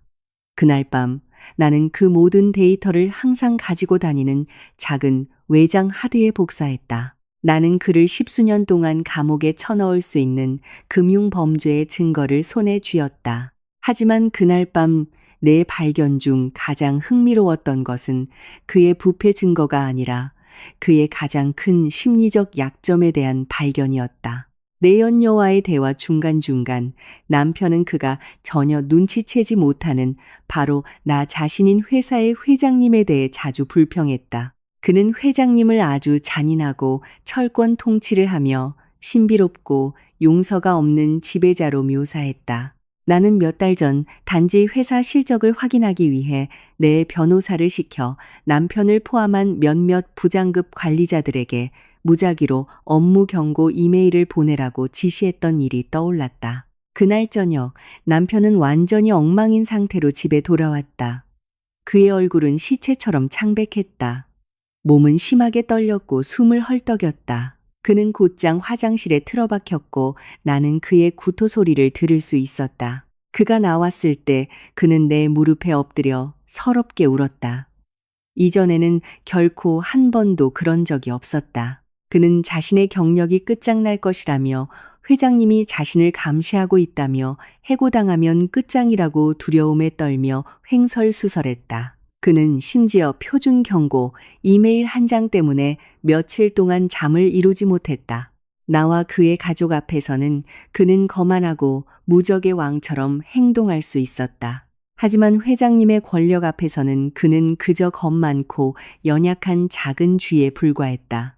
그날 밤 나는 그 모든 데이터를 항상 가지고 다니는 작은 외장 하드에 복사했다. 나는 그를 10수년 동안 감옥에 쳐넣을 수 있는 금융 범죄의 증거를 손에 쥐었다. 하지만 그날 밤 내 발견 중 가장 흥미로웠던 것은 그의 부패 증거가 아니라 그의 가장 큰 심리적 약점에 대한 발견이었다. 내연녀와의 대화 중간중간 남편은 그가 전혀 눈치채지 못하는 바로 나 자신인 회사의 회장님에 대해 자주 불평했다. 그는 회장님을 아주 잔인하고 철권 통치를 하며 신비롭고 용서가 없는 지배자로 묘사했다. 나는 몇 달 전 단지 회사 실적을 확인하기 위해 내 변호사를 시켜 남편을 포함한 몇몇 부장급 관리자들에게 무작위로 업무 경고 이메일을 보내라고 지시했던 일이 떠올랐다. 그날 저녁 남편은 완전히 엉망인 상태로 집에 돌아왔다. 그의 얼굴은 시체처럼 창백했다. 몸은 심하게 떨렸고 숨을 헐떡였다. 그는 곧장 화장실에 틀어박혔고 나는 그의 구토 소리를 들을 수 있었다. 그가 나왔을 때 그는 내 무릎에 엎드려 서럽게 울었다. 이전에는 결코 한 번도 그런 적이 없었다. 그는 자신의 경력이 끝장날 것이라며 회장님이 자신을 감시하고 있다며 해고당하면 끝장이라고 두려움에 떨며 횡설수설했다. 그는 심지어 표준 경고 이메일 한 장 때문에 며칠 동안 잠을 이루지 못했다. 나와 그의 가족 앞에서는 그는 거만하고 무적의 왕처럼 행동할 수 있었다. 하지만 회장님의 권력 앞에서는 그는 그저 겁 많고 연약한 작은 쥐에 불과했다.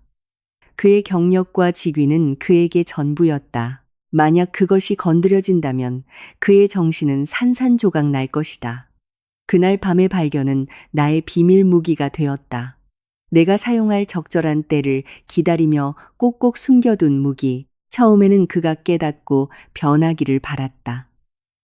그의 경력과 직위는 그에게 전부였다. 만약 그것이 건드려진다면 그의 정신은 산산조각 날 것이다. 그날 밤의 발견은 나의 비밀 무기가 되었다. 내가 사용할 적절한 때를 기다리며 꼭꼭 숨겨둔 무기. 처음에는 그가 깨닫고 변하기를 바랐다.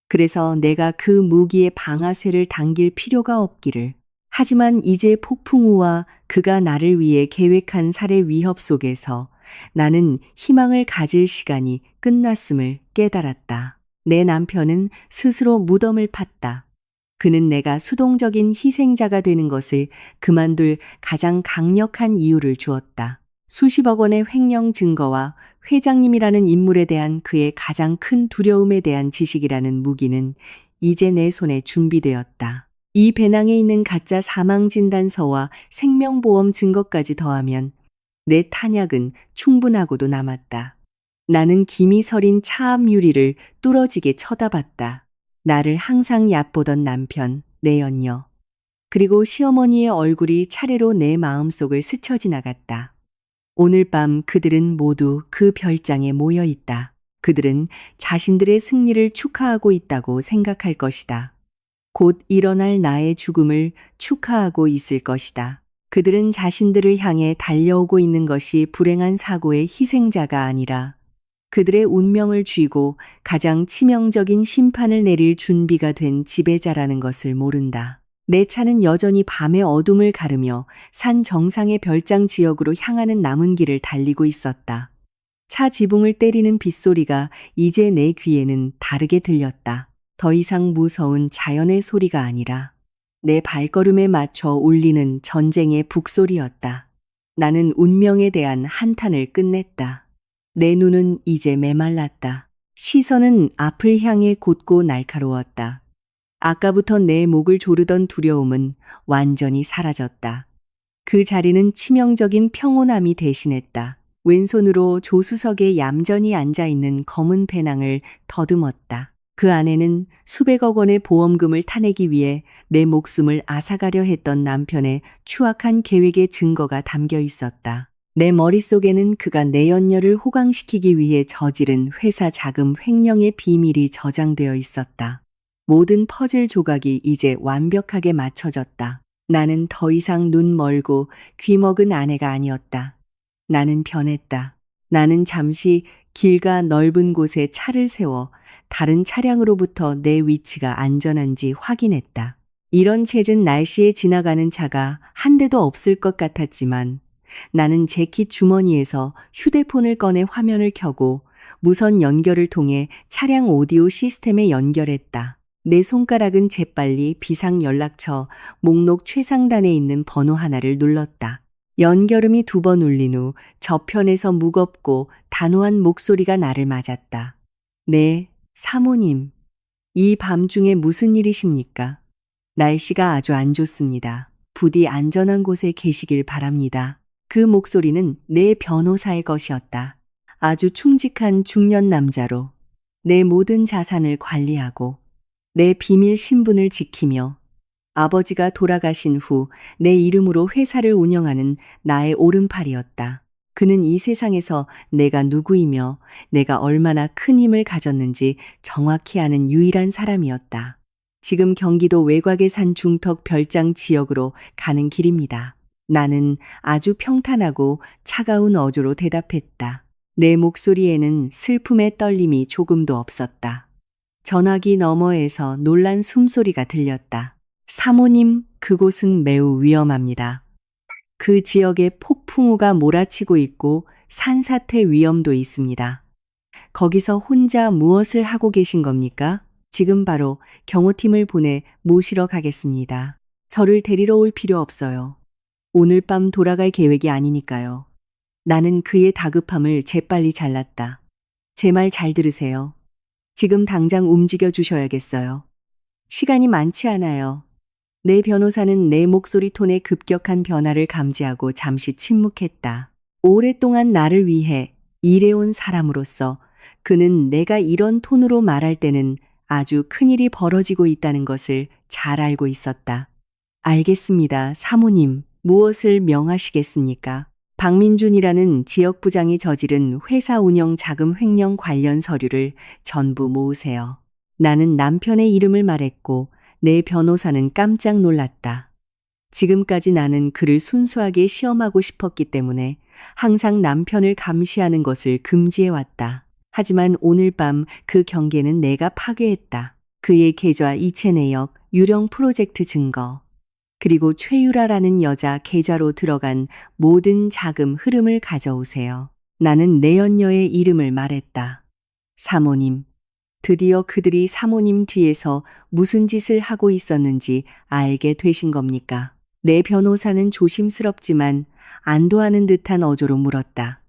그래서 내가 그 무기의 방아쇠를 당길 필요가 없기를. 하지만 이제 폭풍 우와 그가 나를 위해 계획한 살해 위협 속에서 나는 희망을 가질 시간이 끝났음을 깨달았다. 내 남편은 스스로 무덤을 팠다. 그는 내가 수동적인 희생자가 되는 것을 그만둘 가장 강력한 이유를 주었다. 수십억 원의 횡령 증거와 회장님이라는 인물에 대한 그의 가장 큰 두려움에 대한 지식이라는 무기는 이제 내 손에 준비되었다. 이 배낭에 있는 가짜 사망진단서와 생명보험 증거까지 더하면 내 탄약은 충분하고도 남았다. 나는 김이 서린 차 앞 유리를 뚫어지게 쳐다봤다. 나를 항상 얕보던 남편, 내 연녀, 그리고 시어머니의 얼굴이 차례로 내 마음속을 스쳐 지나갔다. 오늘 밤 그들은 모두 그 별장에 모여 있다. 그들은 자신들의 승리를 축하하고 있다고 생각할 것이다. 곧 일어날 나의 죽음을 축하하고 있을 것이다. 그들은 자신들을 향해 달려오고 있는 것이 불행한 사고의 희생자가 아니라 그들의 운명을 쥐고 가장 치명적인 심판을 내릴 준비가 된 지배자라는 것을 모른다. 내 차는 여전히 밤의 어둠을 가르며 산 정상의 별장 지역으로 향하는 남은 길을 달리고 있었다. 차 지붕을 때리는 빗소리가 이제 내 귀에는 다르게 들렸다. 더 이상 무서운 자연의 소리가 아니라 내 발걸음에 맞춰 울리는 전쟁의 북소리였다. 나는 운명에 대한 한탄을 끝냈다. 내 눈은 이제 메말랐다. 시선은 앞을 향해 곧고 날카로웠다. 아까부터 내 목을 조르던 두려움은 완전히 사라졌다. 그 자리는 치명적인 평온함이 대신했다. 왼손으로 조수석에 얌전히 앉아있는 검은 배낭을 더듬었다. 그 안에는 수백억 원의 보험금을 타내기 위해 내 목숨을 앗아가려 했던 남편의 추악한 계획의 증거가 담겨 있었다. 내 머릿속에는 그가 내 연녀를 호강시키기 위해 저지른 회사 자금 횡령의 비밀이 저장되어 있었다. 모든 퍼즐 조각이 이제 완벽하게 맞춰졌다. 나는 더 이상 눈 멀고 귀 먹은 아내가 아니었다. 나는 변했다. 나는 잠시 길가 넓은 곳에 차를 세워 다른 차량으로부터 내 위치가 안전한지 확인했다. 이런 잦은 날씨에 지나가는 차가 한 대도 없을 것 같았지만 나는 재킷 주머니에서 휴대폰을 꺼내 화면을 켜고 무선 연결을 통해 차량 오디오 시스템에 연결했다. 내 손가락은 재빨리 비상연락처 목록 최상단에 있는 번호 하나를 눌렀다. 연결음이 2번 울린 후 저편에서 무겁고 단호한 목소리가 나를 맞았다. 네, 사모님. 이 밤중에 무슨 일이십니까? 날씨가 아주 안 좋습니다. 부디 안전한 곳에 계시길 바랍니다. 그 목소리는 내 변호사의 것이었다. 아주 충직한 중년 남자로 내 모든 자산을 관리하고 내 비밀 신분을 지키며 아버지가 돌아가신 후 내 이름으로 회사를 운영하는 나의 오른팔이었다. 그는 이 세상에서 내가 누구이며 내가 얼마나 큰 힘을 가졌는지 정확히 아는 유일한 사람이었다. 지금 경기도 외곽의 산 중턱 별장 지역으로 가는 길입니다. 나는 아주 평탄하고 차가운 어조로 대답했다. 내 목소리에는 슬픔의 떨림이 조금도 없었다. 전화기 너머에서 놀란 숨소리가 들렸다. 사모님, 그곳은 매우 위험합니다. 그 지역에 폭풍우가 몰아치고 있고 산사태 위험도 있습니다. 거기서 혼자 무엇을 하고 계신 겁니까? 지금 바로 경호팀을 보내 모시러 가겠습니다. 저를 데리러 올 필요 없어요. 오늘 밤 돌아갈 계획이 아니니까요. 나는 그의 다급함을 재빨리 잘랐다. 제 말 잘 들으세요. 지금 당장 움직여 주셔야겠어요. 시간이 많지 않아요. 내 변호사는 내 목소리 톤의 급격한 변화를 감지하고 잠시 침묵했다. 오랫동안 나를 위해 일해온 사람으로서 그는 내가 이런 톤으로 말할 때는 아주 큰일이 벌어지고 있다는 것을 잘 알고 있었다. 알겠습니다, 사모님. 무엇을 명하시겠습니까? 박민준이라는 지역부장이 저지른 회사 운영 자금 횡령 관련 서류를 전부 모으세요. 나는 남편의 이름을 말했고 내 변호사는 깜짝 놀랐다. 지금까지 나는 그를 순수하게 시험하고 싶었기 때문에 항상 남편을 감시하는 것을 금지해왔다. 하지만 오늘 밤 그 경계는 내가 파괴했다. 그의 계좌 이체 내역, 유령 프로젝트 증거, 그리고 최유라라는 여자 계좌로 들어간 모든 자금 흐름을 가져오세요. 나는 내 연녀의 이름을 말했다. 사모님. 드디어 그들이 사모님 뒤에서 무슨 짓을 하고 있었는지 알게 되신 겁니까? 내 변호사는 조심스럽지만 안도하는 듯한 어조로 물었다.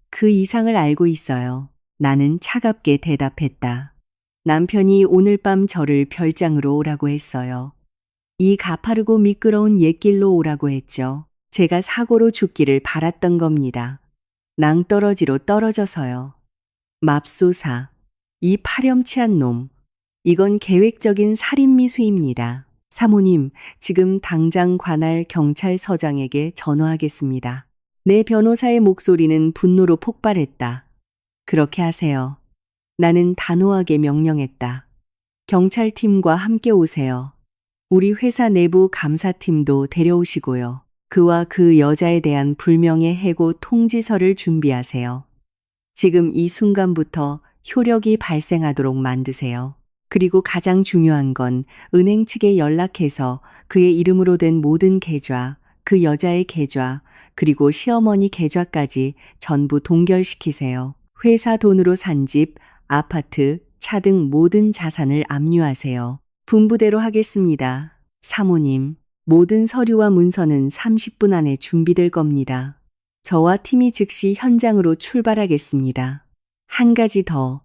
그 이상을 알고 있어요. 나는 차갑게 대답했다. 남편이 오늘 밤 저를 별장으로 오라고 했어요. 이 가파르고 미끄러운 옛길로 오라고 했죠. 제가 사고로 죽기를 바랐던 겁니다. 낭떠러지로 떨어져서요. 맙소사. 이 파렴치한 놈. 이건 계획적인 살인미수입니다. 사모님, 지금 당장 관할 경찰서장에게 전화하겠습니다. 내 변호사의 목소리는 분노로 폭발했다. 그렇게 하세요. 나는 단호하게 명령했다. 경찰팀과 함께 오세요. 우리 회사 내부 감사팀도 데려오시고요. 그와 그 여자에 대한 불명예 해고 통지서를 준비하세요. 지금 이 순간부터 효력이 발생하도록 만드세요. 그리고 가장 중요한 건 은행 측에 연락해서 그의 이름으로 된 모든 계좌, 그 여자의 계좌, 그리고 시어머니 계좌까지 전부 동결시키세요. 회사 돈으로 산 집, 아파트, 차 등 모든 자산을 압류하세요. 분부대로 하겠습니다. 사모님, 모든 서류와 문서는 30분 안에 준비될 겁니다. 저와 팀이 즉시 현장으로 출발하겠습니다. 한 가지 더.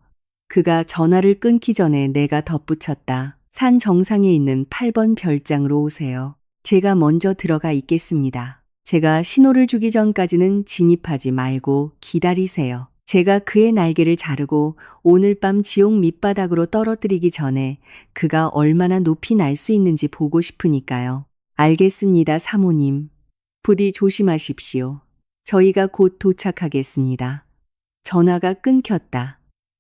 그가 전화를 끊기 전에 내가 덧붙였다. 산 정상에 있는 8번 별장으로 오세요. 제가 먼저 들어가 있겠습니다. 제가 신호를 주기 전까지는 진입하지 말고 기다리세요. 제가 그의 날개를 자르고 오늘 밤 지옥 밑바닥으로 떨어뜨리기 전에 그가 얼마나 높이 날 수 있는지 보고 싶으니까요. 알겠습니다, 사모님. 부디 조심하십시오. 저희가 곧 도착하겠습니다. 전화가 끊겼다.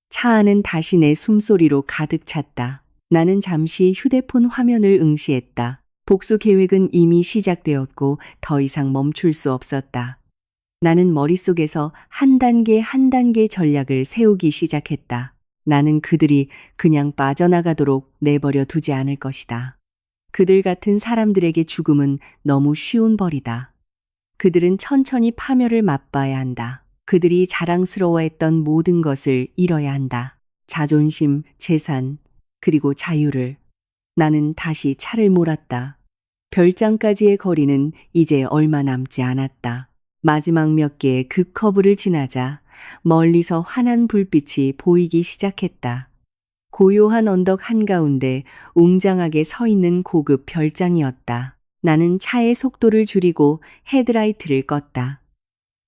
차 안은 다시 내 숨소리로 가득 찼다. 나는 잠시 휴대폰 화면을 응시했다. 복수 계획은 이미 시작되었고 더 이상 멈출 수 없었다. 나는 머릿속에서 한 단계 한 단계 전략을 세우기 시작했다. 나는 그들이 그냥 빠져나가도록 내버려 두지 않을 것이다. 그들 같은 사람들에게 죽음은 너무 쉬운 벌이다. 그들은 천천히 파멸을 맛봐야 한다. 그들이 자랑스러워했던 모든 것을 잃어야 한다. 자존심, 재산, 그리고 자유를. 나는 다시 차를 몰았다. 별장까지의 거리는 이제 얼마 남지 않았다. 마지막 몇 개의 그 커브를 지나자 멀리서 환한 불빛이 보이기 시작했다. 고요한 언덕 한가운데 웅장하게 서 있는 고급 별장이었다. 나는 차의 속도를 줄이고 헤드라이트를 껐다.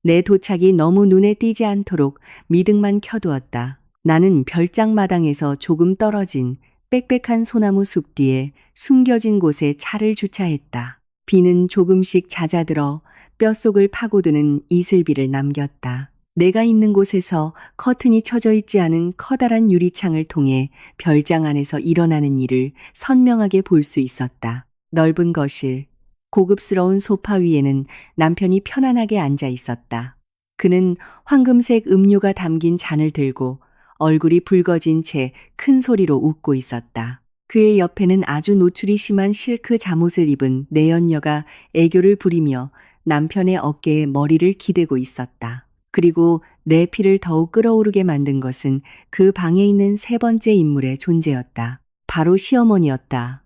내 도착이 너무 눈에 띄지 않도록 미등만 켜두었다. 나는 별장 마당에서 조금 떨어진 빽빽한 소나무 숲 뒤에 숨겨진 곳에 차를 주차했다. 비는 조금씩 잦아들어 뼛속을 파고드는 이슬비를 남겼다. 내가 있는 곳에서 커튼이 쳐져 있지 않은 커다란 유리창을 통해 별장 안에서 일어나는 일을 선명하게 볼 수 있었다. 넓은 거실, 고급스러운 소파 위에는 남편이 편안하게 앉아 있었다. 그는 황금색 음료가 담긴 잔을 들고 얼굴이 붉어진 채 큰 소리로 웃고 있었다. 그의 옆에는 아주 노출이 심한 실크 잠옷을 입은 내연녀가 애교를 부리며 남편의 어깨에 머리를 기대고 있었다. 그리고 내 피를 더욱 끓어오르게 만든 것은 그 방에 있는 세 번째 인물의 존재였다. 바로 시어머니였다.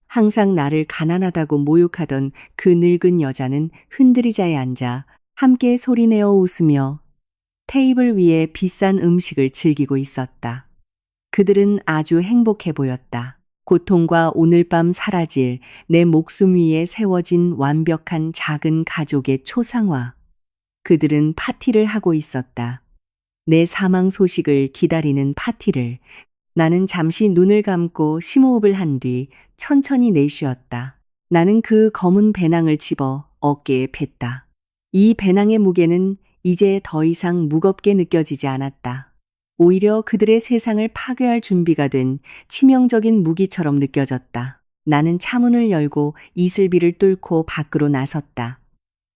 항상 나를 가난하다고 모욕하던 그 늙은 여자는 흔들의자에 앉아 함께 소리내어 웃으며 테이블 위에 비싼 음식을 즐기고 있었다. 그들은 아주 행복해 보였다. 고통과 오늘 밤 사라질 내 목숨 위에 세워진 완벽한 작은 가족의 초상화. 그들은 파티를 하고 있었다. 내 사망 소식을 기다리는 파티를. 나는 잠시 눈을 감고 심호흡을 한 뒤 천천히 내쉬었다. 나는 그 검은 배낭을 집어 어깨에 팼다. 이 배낭의 무게는 이제 더 이상 무겁게 느껴지지 않았다. 오히려 그들의 세상을 파괴할 준비가 된 치명적인 무기처럼 느껴졌다. 나는 차문을 열고 이슬비를 뚫고 밖으로 나섰다.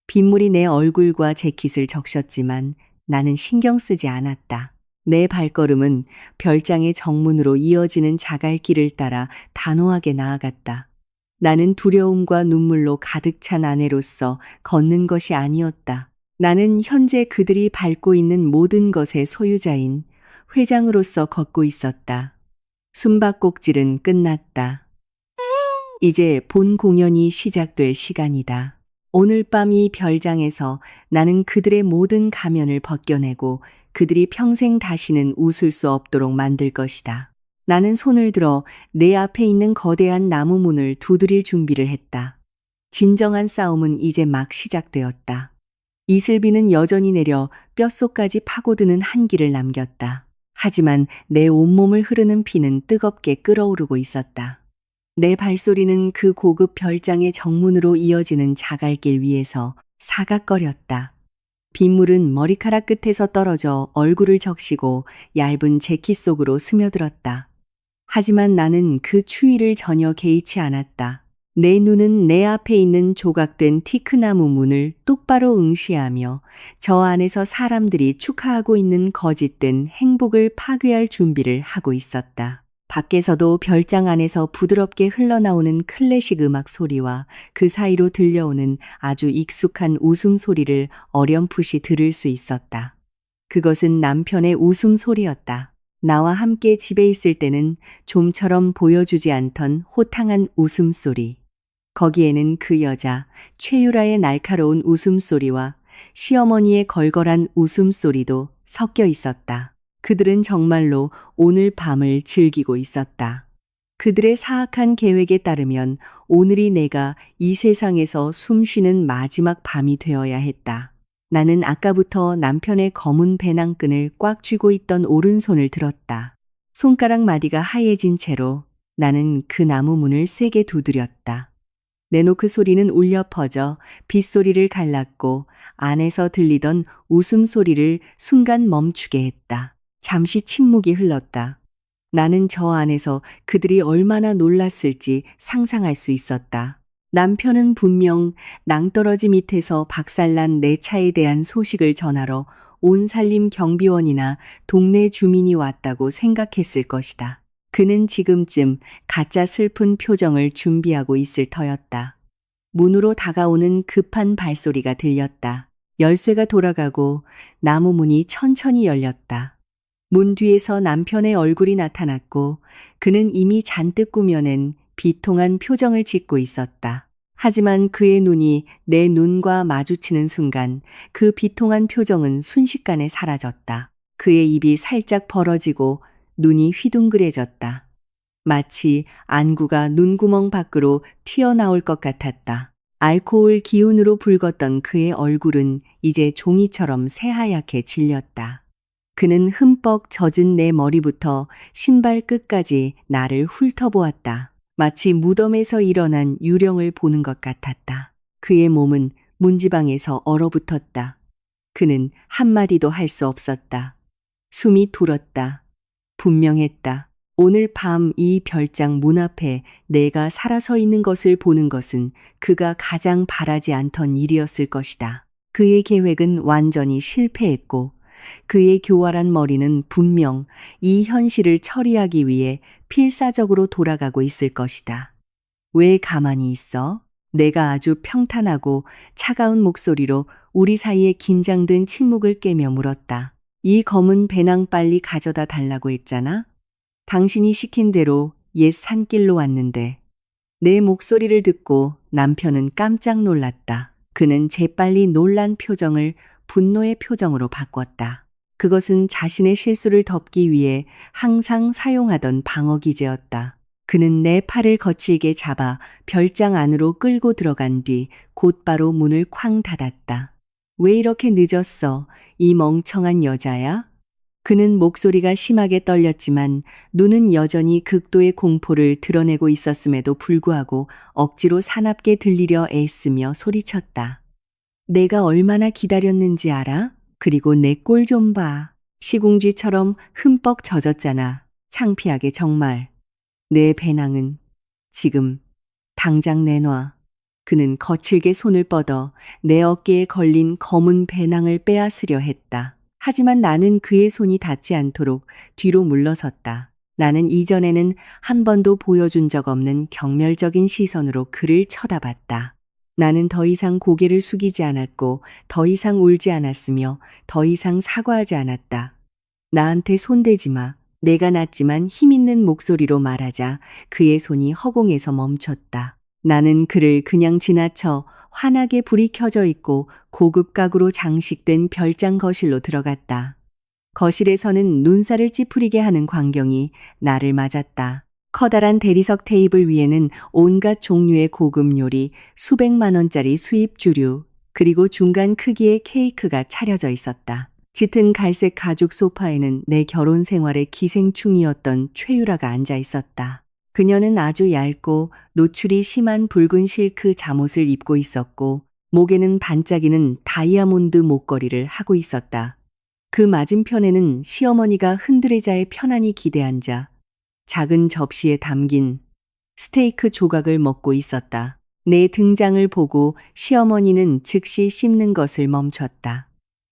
빗물이 내 얼굴과 재킷을 적셨지만 나는 신경 쓰지 않았다. 내 발걸음은 별장의 정문으로 이어지는 자갈길을 따라 단호하게 나아갔다. 나는 두려움과 눈물로 가득 찬 아내로서 걷는 것이 아니었다. 나는 현재 그들이 밟고 있는 모든 것의 소유자인 회장으로서 걷고 있었다. 숨바꼭질은 끝났다. 이제 본 공연이 시작될 시간이다. 오늘 밤 이 별장에서 나는 그들의 모든 가면을 벗겨내고 그들이 평생 다시는 웃을 수 없도록 만들 것이다. 나는 손을 들어 내 앞에 있는 거대한 나무 문을 두드릴 준비를 했다. 진정한 싸움은 이제 막 시작되었다. 이슬비는 여전히 내려 뼛속까지 파고드는 한기를 남겼다. 하지만 내 온몸을 흐르는 피는 뜨겁게 끓어오르고 있었다. 내 발소리는 그 고급 별장의 정문으로 이어지는 자갈길 위에서 사각거렸다. 빗물은 머리카락 끝에서 떨어져 얼굴을 적시고 얇은 재킷 속으로 스며들었다. 하지만 나는 그 추위를 전혀 개의치 않았다. 내 눈은 내 앞에 있는 조각된 티크나무 문을 똑바로 응시하며 저 안에서 사람들이 축하하고 있는 거짓된 행복을 파괴할 준비를 하고 있었다. 밖에서도 별장 안에서 부드럽게 흘러나오는 클래식 음악 소리와 그 사이로 들려오는 아주 익숙한 웃음소리를 어렴풋이 들을 수 있었다. 그것은 남편의 웃음소리였다. 나와 함께 집에 있을 때는 좀처럼 보여주지 않던 호탕한 웃음소리. 거기에는 그 여자 최유라의 날카로운 웃음소리와 시어머니의 걸걸한 웃음소리도 섞여 있었다. 그들은 정말로 오늘 밤을 즐기고 있었다. 그들의 사악한 계획에 따르면 오늘이 내가 이 세상에서 숨쉬는 마지막 밤이 되어야 했다. 나는 아까부터 남편의 검은 배낭끈을 꽉 쥐고 있던 오른손을 들었다. 손가락 마디가 하얘진 채로 나는 그 나무 문을 세게 두드렸다. 내 노크 소리는 울려 퍼져 빗소리를 갈랐고 안에서 들리던 웃음소리를 순간 멈추게 했다. 잠시 침묵이 흘렀다. 나는 저 안에서 그들이 얼마나 놀랐을지 상상할 수 있었다. 남편은 분명 낭떠러지 밑에서 박살난 내 차에 대한 소식을 전하러 온살림 경비원이나 동네 주민이 왔다고 생각했을 것이다. 그는 지금쯤 가짜 슬픈 표정을 준비하고 있을 터였다. 문으로 다가오는 급한 발소리가 들렸다. 열쇠가 돌아가고 나무 문이 천천히 열렸다. 문 뒤에서 남편의 얼굴이 나타났고 그는 이미 잔뜩 꾸며낸 비통한 표정을 짓고 있었다. 하지만 그의 눈이 내 눈과 마주치는 순간 그 비통한 표정은 순식간에 사라졌다. 그의 입이 살짝 벌어지고 눈이 휘둥그레졌다. 마치 안구가 눈구멍 밖으로 튀어나올 것 같았다. 알코올 기운으로 붉었던 그의 얼굴은 이제 종이처럼 새하얗게 질렸다. 그는 흠뻑 젖은 내 머리부터 신발 끝까지 나를 훑어보았다. 마치 무덤에서 일어난 유령을 보는 것 같았다. 그의 몸은 문지방에서 얼어붙었다. 그는 한마디도 할 수 없었다. 숨이 돌았다. 분명했다. 오늘 밤 이 별장 문 앞에 내가 살아서 있는 것을 보는 것은 그가 가장 바라지 않던 일이었을 것이다. 그의 계획은 완전히 실패했고 그의 교활한 머리는 분명 이 현실을 처리하기 위해 필사적으로 돌아가고 있을 것이다. 왜 가만히 있어? 내가 아주 평탄하고 차가운 목소리로 우리 사이의 긴장된 침묵을 깨며 물었다. 이 검은 배낭 빨리 가져다 달라고 했잖아? 당신이 시킨 대로 옛 산길로 왔는데. 내 목소리를 듣고 남편은 깜짝 놀랐다. 그는 재빨리 놀란 표정을 분노의 표정으로 바꿨다. 그것은 자신의 실수를 덮기 위해 항상 사용하던 방어기제였다. 그는 내 팔을 거칠게 잡아 별장 안으로 끌고 들어간 뒤 곧바로 문을 쾅 닫았다. 왜 이렇게 늦었어? 이 멍청한 여자야? 그는 목소리가 심하게 떨렸지만 눈은 여전히 극도의 공포를 드러내고 있었음에도 불구하고 억지로 사납게 들리려 애쓰며 소리쳤다. 내가 얼마나 기다렸는지 알아? 그리고 내 꼴 좀 봐. 시궁쥐처럼 흠뻑 젖었잖아. 창피하게 정말. 내 배낭은 지금 당장 내놔. 그는 거칠게 손을 뻗어 내 어깨에 걸린 검은 배낭을 빼앗으려 했다. 하지만 나는 그의 손이 닿지 않도록 뒤로 물러섰다. 나는 이전에는 한 번도 보여준 적 없는 경멸적인 시선으로 그를 쳐다봤다. 나는 더 이상 고개를 숙이지 않았고 더 이상 울지 않았으며 더 이상 사과하지 않았다. 나한테 손대지 마. 내가 낮지만 힘있는 목소리로 말하자 그의 손이 허공에서 멈췄다. 나는 그를 그냥 지나쳐 환하게 불이 켜져 있고 고급 가구로 장식된 별장 거실로 들어갔다. 거실에서는 눈살을 찌푸리게 하는 광경이 나를 맞았다. 커다란 대리석 테이블 위에는 온갖 종류의 고급 요리, 수백만 원짜리 수입 주류, 그리고 중간 크기의 케이크가 차려져 있었다. 짙은 갈색 가죽 소파에는 내 결혼 생활의 기생충이었던 최유라가 앉아 있었다. 그녀는 아주 얇고 노출이 심한 붉은 실크 잠옷을 입고 있었고 목에는 반짝이는 다이아몬드 목걸이를 하고 있었다. 그 맞은편에는 시어머니가 흔들의자에 편안히 기대앉아 작은 접시에 담긴 스테이크 조각을 먹고 있었다. 내 등장을 보고 시어머니는 즉시 씹는 것을 멈췄다.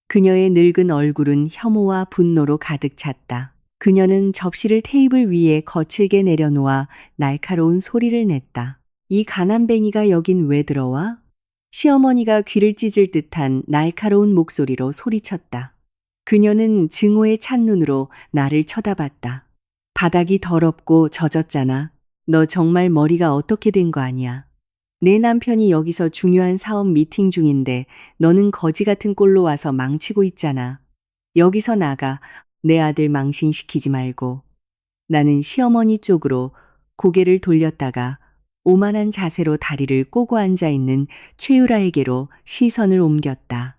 그녀의 늙은 얼굴은 혐오와 분노로 가득 찼다. 그녀는 접시를 테이블 위에 거칠게 내려놓아 날카로운 소리를 냈다. 이 가난뱅이가 여긴 왜 들어와? 시어머니가 귀를 찢을 듯한 날카로운 목소리로 소리쳤다. 그녀는 증오의 찬눈으로 나를 쳐다봤다. 바닥이 더럽고 젖었잖아. 너 정말 머리가 어떻게 된 거 아니야? 내 남편이 여기서 중요한 사업 미팅 중인데 너는 거지 같은 꼴로 와서 망치고 있잖아. 여기서 나가. 내 아들 망신시키지 말고. 나는 시어머니 쪽으로 고개를 돌렸다가 오만한 자세로 다리를 꼬고 앉아 있는 최유라에게로 시선을 옮겼다.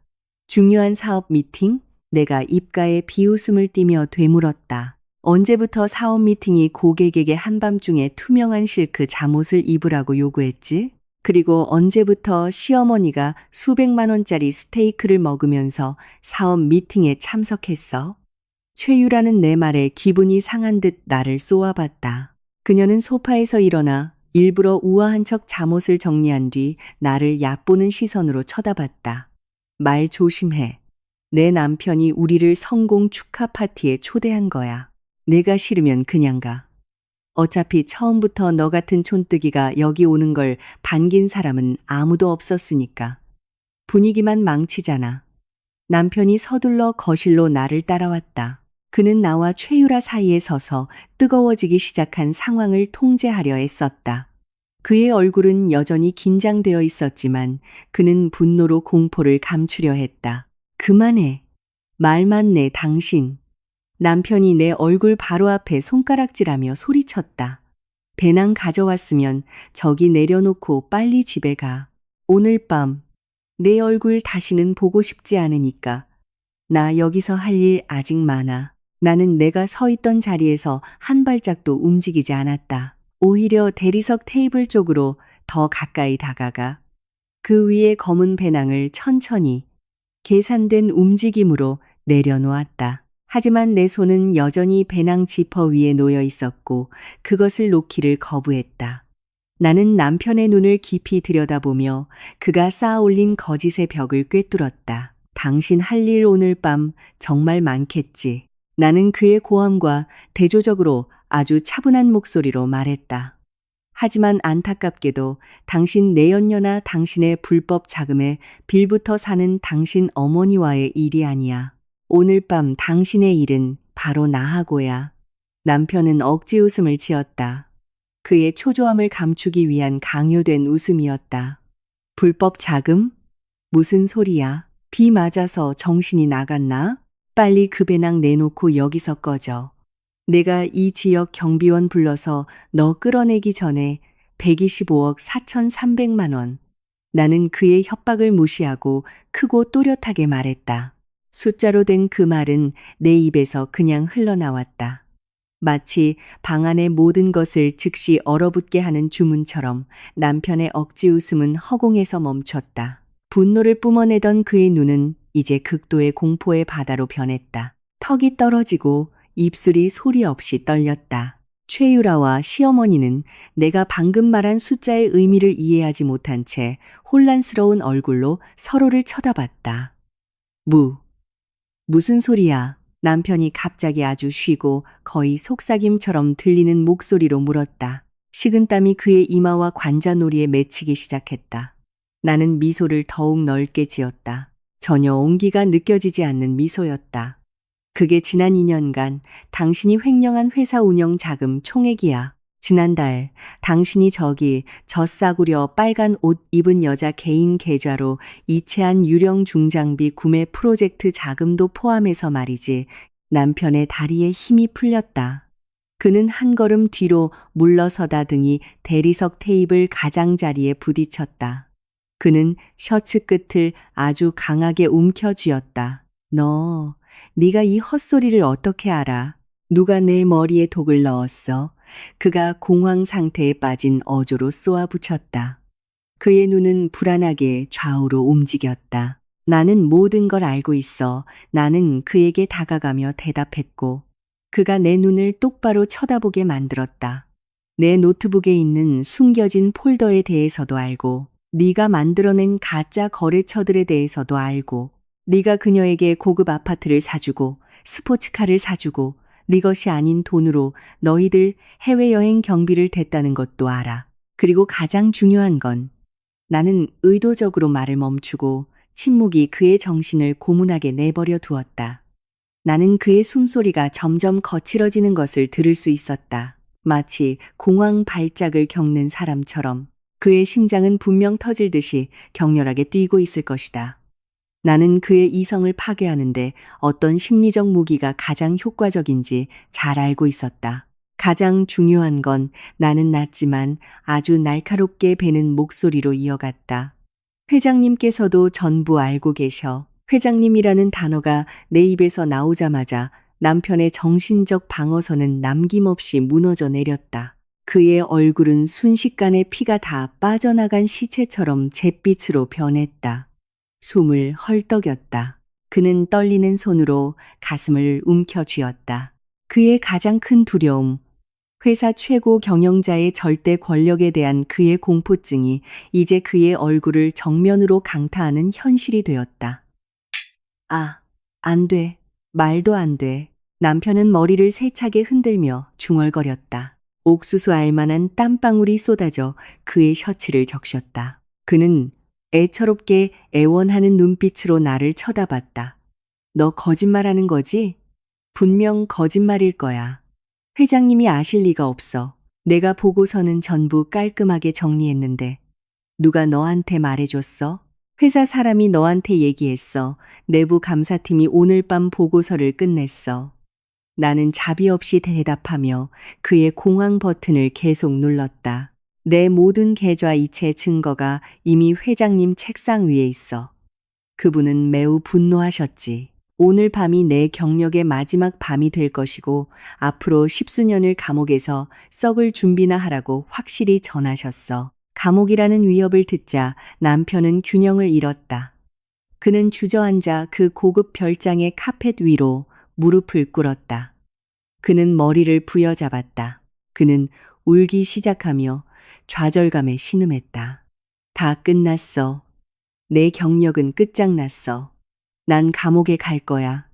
중요한 사업 미팅? 내가 입가에 비웃음을 띠며 되물었다. 언제부터 사업 미팅이 고객에게 한밤중에 투명한 실크 잠옷을 입으라고 요구했지? 그리고 언제부터 시어머니가 수백만 원짜리 스테이크를 먹으면서 사업 미팅에 참석했어? 최유라는 내 말에 기분이 상한 듯 나를 쏘아봤다. 그녀는 소파에서 일어나 일부러 우아한 척 잠옷을 정리한 뒤 나를 얕보는 시선으로 쳐다봤다. 말 조심해. 내 남편이 우리를 성공 축하 파티에 초대한 거야. 내가 싫으면 그냥 가. 어차피 처음부터 너 같은 촌뜨기가 여기 오는 걸 반긴 사람은 아무도 없었으니까. 분위기만 망치잖아. 남편이 서둘러 거실로 나를 따라왔다. 그는 나와 최유라 사이에 서서 뜨거워지기 시작한 상황을 통제하려 애썼다. 그의 얼굴은 여전히 긴장되어 있었지만 그는 분노로 공포를 감추려 했다. 그만해. 말만 내, 당신. 남편이 내 얼굴 바로 앞에 손가락질하며 소리쳤다. 배낭 가져왔으면 저기 내려놓고 빨리 집에 가. 오늘 밤 내 얼굴 다시는 보고 싶지 않으니까. 나 여기서 할 일 아직 많아. 나는 내가 서 있던 자리에서 한 발짝도 움직이지 않았다. 오히려 대리석 테이블 쪽으로 더 가까이 다가가 그 위에 검은 배낭을 천천히 계산된 움직임으로 내려놓았다. 하지만 내 손은 여전히 배낭 지퍼 위에 놓여 있었고 그것을 놓기를 거부했다. 나는 남편의 눈을 깊이 들여다보며 그가 쌓아올린 거짓의 벽을 꿰뚫었다. 당신 할 일 오늘 밤 정말 많겠지. 나는 그의 고함과 대조적으로 아주 차분한 목소리로 말했다. 하지만 안타깝게도 당신 내연녀나 당신의 불법 자금에 빌부터 사는 당신 어머니와의 일이 아니야. 오늘 밤 당신의 일은 바로 나하고야. 남편은 억지 웃음을 지었다. 그의 초조함을 감추기 위한 강요된 웃음이었다. 불법 자금? 무슨 소리야? 비 맞아서 정신이 나갔나? 빨리 그 배낭 내놓고 여기서 꺼져. 내가 이 지역 경비원 불러서 너 끌어내기 전에 125억 4,300만 원. 나는 그의 협박을 무시하고 크고 또렷하게 말했다. 숫자로 된 그 말은 내 입에서 그냥 흘러나왔다. 마치 방 안의 모든 것을 즉시 얼어붙게 하는 주문처럼 남편의 억지 웃음은 허공에서 멈췄다. 분노를 뿜어내던 그의 눈은 이제 극도의 공포의 바다로 변했다. 턱이 떨어지고 입술이 소리 없이 떨렸다. 최유라와 시어머니는 내가 방금 말한 숫자의 의미를 이해하지 못한 채 혼란스러운 얼굴로 서로를 쳐다봤다. 무슨 소리야? 남편이 갑자기 아주 쉬고 거의 속삭임처럼 들리는 목소리로 물었다. 식은땀이 그의 이마와 관자놀이에 맺히기 시작했다. 나는 미소를 더욱 넓게 지었다. 전혀 온기가 느껴지지 않는 미소였다. 그게 지난 2년간 당신이 횡령한 회사 운영 자금 총액이야. 지난달 당신이 저기 저 싸구려 빨간 옷 입은 여자 개인 계좌로 이체한 유령 중장비 구매 프로젝트 자금도 포함해서 말이지. 남편의 다리에 힘이 풀렸다. 그는 한 걸음 뒤로 물러서다 등이 대리석 테이블 가장자리에 부딪혔다. 그는 셔츠 끝을 아주 강하게 움켜쥐었다. 네가 이 헛소리를 어떻게 알아? 누가 내 머리에 독을 넣었어? 그가 공황 상태에 빠진 어조로 쏘아붙였다. 그의 눈은 불안하게 좌우로 움직였다. 나는 모든 걸 알고 있어. 나는 그에게 다가가며 대답했고 그가 내 눈을 똑바로 쳐다보게 만들었다. 내 노트북에 있는 숨겨진 폴더에 대해서도 알고 네가 만들어낸 가짜 거래처들에 대해서도 알고 네가 그녀에게 고급 아파트를 사주고 스포츠카를 사주고 네 것이 아닌 돈으로 너희들 해외여행 경비를 댔다는 것도 알아. 그리고 가장 중요한 건 나는 의도적으로 말을 멈추고 침묵이 그의 정신을 고문하게 내버려 두었다. 나는 그의 숨소리가 점점 거칠어지는 것을 들을 수 있었다. 마치 공황 발작을 겪는 사람처럼 그의 심장은 분명 터질 듯이 격렬하게 뛰고 있을 것이다. 나는 그의 이성을 파괴하는데 어떤 심리적 무기가 가장 효과적인지 잘 알고 있었다. 가장 중요한 건 나는 낮지만 아주 날카롭게 배는 목소리로 이어갔다. 회장님께서도 전부 알고 계셔. 회장님이라는 단어가 내 입에서 나오자마자 남편의 정신적 방어선은 남김없이 무너져 내렸다. 그의 얼굴은 순식간에 피가 다 빠져나간 시체처럼 잿빛으로 변했다. 숨을 헐떡였다. 그는 떨리는 손으로 가슴을 움켜쥐었다. 그의 가장 큰 두려움, 회사 최고 경영자의 절대 권력에 대한 그의 공포증이 이제 그의 얼굴을 정면으로 강타하는 현실이 되었다. 아, 안 돼. 말도 안 돼. 남편은 머리를 세차게 흔들며 중얼거렸다. 옥수수 알만한 땀방울이 쏟아져 그의 셔츠를 적셨다. 그는 애처롭게 애원하는 눈빛으로 나를 쳐다봤다. 너 거짓말하는 거지? 분명 거짓말일 거야. 회장님이 아실 리가 없어. 내가 보고서는 전부 깔끔하게 정리했는데. 누가 너한테 말해줬어? 회사 사람이 너한테 얘기했어. 내부 감사팀이 오늘 밤 보고서를 끝냈어. 나는 자비 없이 대답하며 그의 공황 버튼을 계속 눌렀다. 내 모든 계좌 이체 증거가 이미 회장님 책상 위에 있어. 그분은 매우 분노하셨지. 오늘 밤이 내 경력의 마지막 밤이 될 것이고 앞으로 10수년을 감옥에서 썩을 준비나 하라고 확실히 전하셨어. 감옥이라는 위협을 듣자 남편은 균형을 잃었다. 그는 주저앉아 그 고급 별장의 카펫 위로 무릎을 꿇었다. 그는 머리를 부여잡았다. 그는 울기 시작하며 좌절감에 신음했다. 다 끝났어. 내 경력은 끝장났어. 난 감옥에 갈 거야.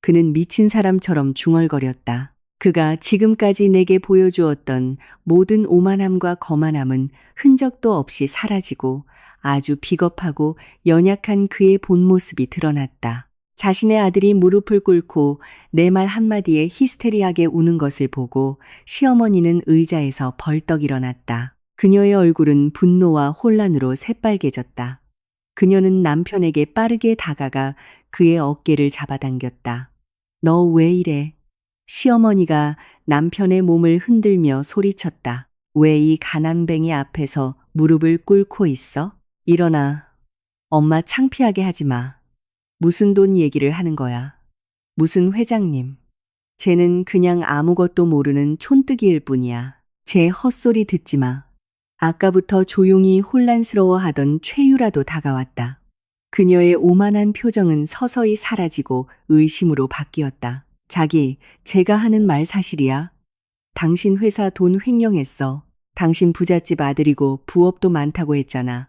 그는 미친 사람처럼 중얼거렸다. 그가 지금까지 내게 보여주었던 모든 오만함과 거만함은 흔적도 없이 사라지고 아주 비겁하고 연약한 그의 본 모습이 드러났다. 자신의 아들이 무릎을 꿇고 내 말 한마디에 히스테리하게 우는 것을 보고 시어머니는 의자에서 벌떡 일어났다. 그녀의 얼굴은 분노와 혼란으로 새빨개졌다. 그녀는 남편에게 빠르게 다가가 그의 어깨를 잡아당겼다. 너 왜 이래? 시어머니가 남편의 몸을 흔들며 소리쳤다. 왜 이 가난뱅이 앞에서 무릎을 꿇고 있어? 일어나. 엄마 창피하게 하지 마. 무슨 돈 얘기를 하는 거야? 무슨 회장님? 쟤는 그냥 아무것도 모르는 촌뜨기일 뿐이야. 쟤 헛소리 듣지 마. 아까부터 조용히 혼란스러워하던 최유라도 다가왔다. 그녀의 오만한 표정은 서서히 사라지고 의심으로 바뀌었다. 자기, 제가 하는 말 사실이야? 당신 회사 돈 횡령했어. 당신 부잣집 아들이고 부업도 많다고 했잖아.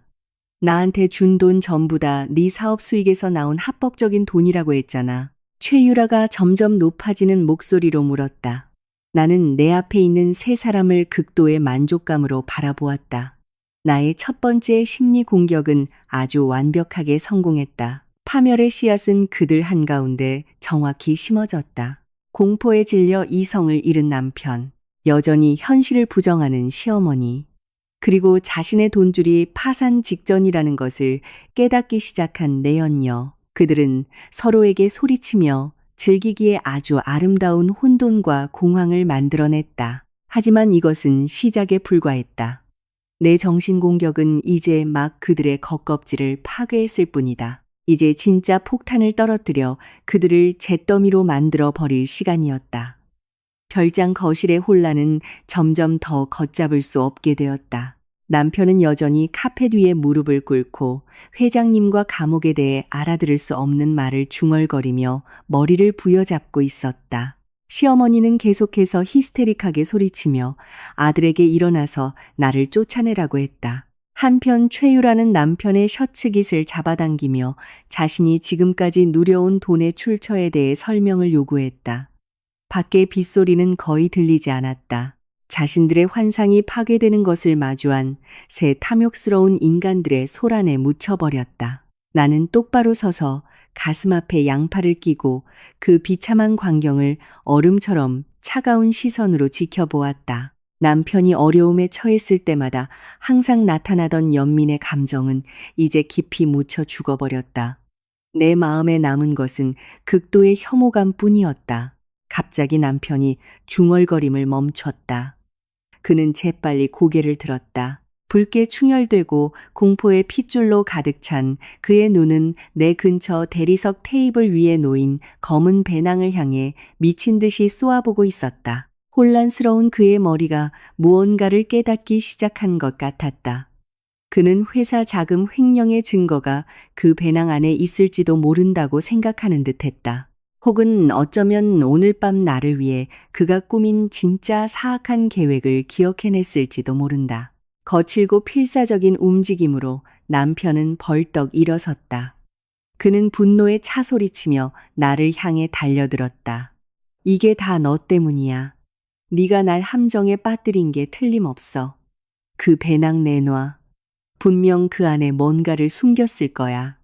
나한테 준 돈 전부 다 네 사업 수익에서 나온 합법적인 돈이라고 했잖아. 최유라가 점점 높아지는 목소리로 물었다. 나는 내 앞에 있는 세 사람을 극도의 만족감으로 바라보았다. 나의 첫 번째 심리 공격은 아주 완벽하게 성공했다. 파멸의 씨앗은 그들 한가운데 정확히 심어졌다. 공포에 질려 이성을 잃은 남편, 여전히 현실을 부정하는 시어머니, 그리고 자신의 돈줄이 파산 직전이라는 것을 깨닫기 시작한 내연녀. 그들은 서로에게 소리치며 즐기기에 아주 아름다운 혼돈과 공황을 만들어냈다. 하지만 이것은 시작에 불과했다. 내 정신 공격은 이제 막 그들의 겉껍질을 파괴했을 뿐이다. 이제 진짜 폭탄을 떨어뜨려 그들을 잿더미로 만들어 버릴 시간이었다. 별장 거실의 혼란은 점점 더 걷잡을 수 없게 되었다. 남편은 여전히 카펫 위에 무릎을 꿇고 회장님과 감옥에 대해 알아들을 수 없는 말을 중얼거리며 머리를 부여잡고 있었다. 시어머니는 계속해서 히스테릭하게 소리치며 아들에게 일어나서 나를 쫓아내라고 했다. 한편 최유라는 남편의 셔츠깃을 잡아당기며 자신이 지금까지 누려온 돈의 출처에 대해 설명을 요구했다. 밖의 빗소리는 거의 들리지 않았다. 자신들의 환상이 파괴되는 것을 마주한 새 탐욕스러운 인간들의 소란에 묻혀버렸다. 나는 똑바로 서서 가슴 앞에 양팔을 끼고 그 비참한 광경을 얼음처럼 차가운 시선으로 지켜보았다. 남편이 어려움에 처했을 때마다 항상 나타나던 연민의 감정은 이제 깊이 묻혀 죽어버렸다. 내 마음에 남은 것은 극도의 혐오감 뿐이었다. 갑자기 남편이 중얼거림을 멈췄다. 그는 재빨리 고개를 들었다. 붉게 충혈되고 공포의 핏줄로 가득 찬 그의 눈은 내 근처 대리석 테이블 위에 놓인 검은 배낭을 향해 미친 듯이 쏘아보고 있었다. 혼란스러운 그의 머리가 무언가를 깨닫기 시작한 것 같았다. 그는 회사 자금 횡령의 증거가 그 배낭 안에 있을지도 모른다고 생각하는 듯했다. 혹은 어쩌면 오늘 밤 나를 위해 그가 꾸민 진짜 사악한 계획을 기억해냈을지도 모른다. 거칠고 필사적인 움직임으로 남편은 벌떡 일어섰다. 그는 분노에 차소리치며 나를 향해 달려들었다. 이게 다 너 때문이야. 네가 날 함정에 빠뜨린 게 틀림없어. 그 배낭 내놔. 분명 그 안에 뭔가를 숨겼을 거야.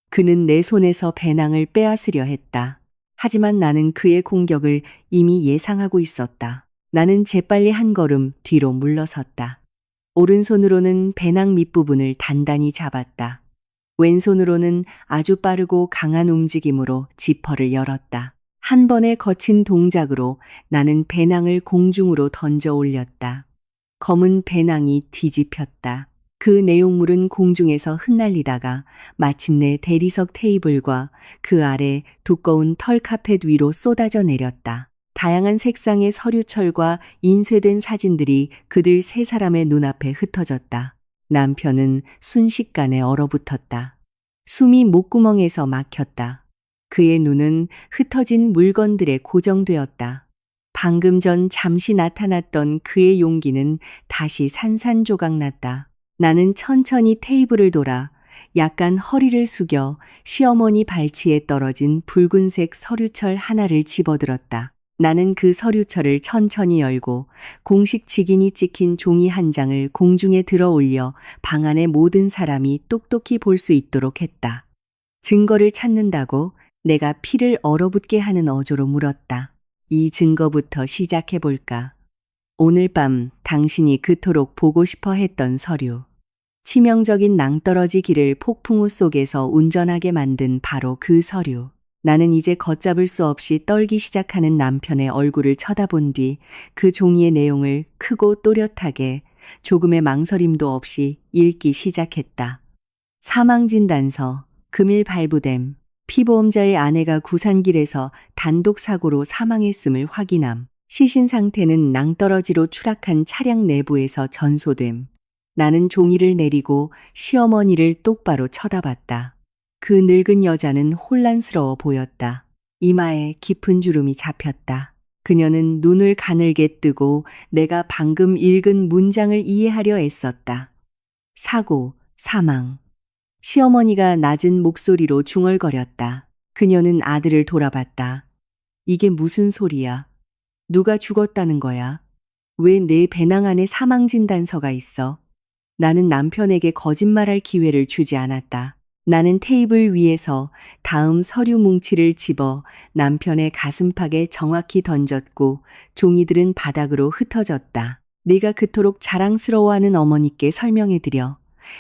그는 내 손에서 배낭을 빼앗으려 했다. 하지만 나는 그의 공격을 이미 예상하고 있었다. 나는 재빨리 한 걸음 뒤로 물러섰다. 오른손으로는 배낭 밑부분을 단단히 잡았다. 왼손으로는 아주 빠르고 강한 움직임으로 지퍼를 열었다. 한 번의 거친 동작으로 나는 배낭을 공중으로 던져 올렸다. 검은 배낭이 뒤집혔다. 그 내용물은 공중에서 흩날리다가 마침내 대리석 테이블과 그 아래 두꺼운 털 카펫 위로 쏟아져 내렸다. 다양한 색상의 서류철과 인쇄된 사진들이 그들 세 사람의 눈앞에 흩어졌다. 남편은 순식간에 얼어붙었다. 숨이 목구멍에서 막혔다. 그의 눈은 흩어진 물건들에 고정되었다. 방금 전 잠시 나타났던 그의 용기는 다시 산산조각났다. 나는 천천히 테이블을 돌아 약간 허리를 숙여 시어머니 발치에 떨어진 붉은색 서류철 하나를 집어들었다. 나는 그 서류철을 천천히 열고 공식 직인이 찍힌 종이 한 장을 공중에 들어 올려 방 안의 모든 사람이 똑똑히 볼 수 있도록 했다. 증거를 찾는다고 내가 피를 얼어붙게 하는 어조로 물었다. 이 증거부터 시작해 볼까? 오늘 밤 당신이 그토록 보고 싶어 했던 서류. 치명적인 낭떠러지 길을 폭풍우 속에서 운전하게 만든 바로 그 서류. 나는 이제 걷잡을 수 없이 떨기 시작하는 남편의 얼굴을 쳐다본 뒤 그 종이의 내용을 크고 또렷하게 조금의 망설임도 없이 읽기 시작했다. 사망진단서, 금일 발부됨, 피보험자의 아내가 구산길에서 단독사고로 사망했음을 확인함. 시신 상태는 낭떠러지로 추락한 차량 내부에서 전소됨. 나는 종이를 내리고 시어머니를 똑바로 쳐다봤다. 그 늙은 여자는 혼란스러워 보였다. 이마에 깊은 주름이 잡혔다. 그녀는 눈을 가늘게 뜨고 내가 방금 읽은 문장을 이해하려 애썼다. 사고, 사망. 시어머니가 낮은 목소리로 중얼거렸다. 그녀는 아들을 돌아봤다. 이게 무슨 소리야? 누가 죽었다는 거야? 왜 내 배낭 안에 사망진단서가 있어? 나는 남편에게 거짓말할 기회를 주지 않았다. 나는 테이블 위에서 다음 서류 뭉치를 집어 남편의 가슴팍에 정확히 던졌고 종이들은 바닥으로 흩어졌다. 네가 그토록 자랑스러워하는 어머니께 설명해드려.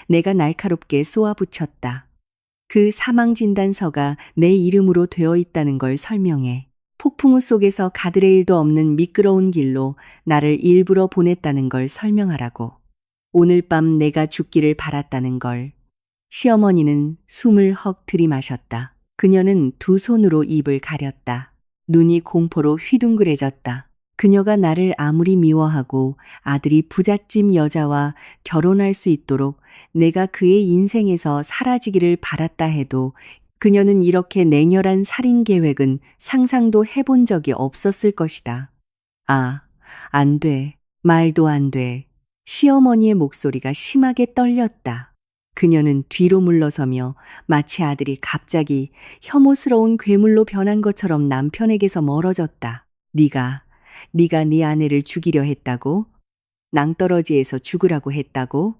내가 날카롭게 쏘아붙였다. 그 사망진단서가 내 이름으로 되어 있다는 걸 설명해. 폭풍우 속에서 가드레일도 없는 미끄러운 길로 나를 일부러 보냈다는 걸 설명하라고. 오늘 밤 내가 죽기를 바랐다는 걸. 시어머니는 숨을 헉 들이마셨다. 그녀는 두 손으로 입을 가렸다. 눈이 공포로 휘둥그레졌다. 그녀가 나를 아무리 미워하고 아들이 부잣집 여자와 결혼할 수 있도록 내가 그의 인생에서 사라지기를 바랐다 해도 그녀는 이렇게 냉혈한 살인 계획은 상상도 해본 적이 없었을 것이다. 아, 안 돼. 말도 안 돼. 시어머니의 목소리가 심하게 떨렸다. 그녀는 뒤로 물러서며 마치 아들이 갑자기 혐오스러운 괴물로 변한 것처럼 남편에게서 멀어졌다. 네가 네 아내를 죽이려 했다고? 낭떠러지에서 죽으라고 했다고?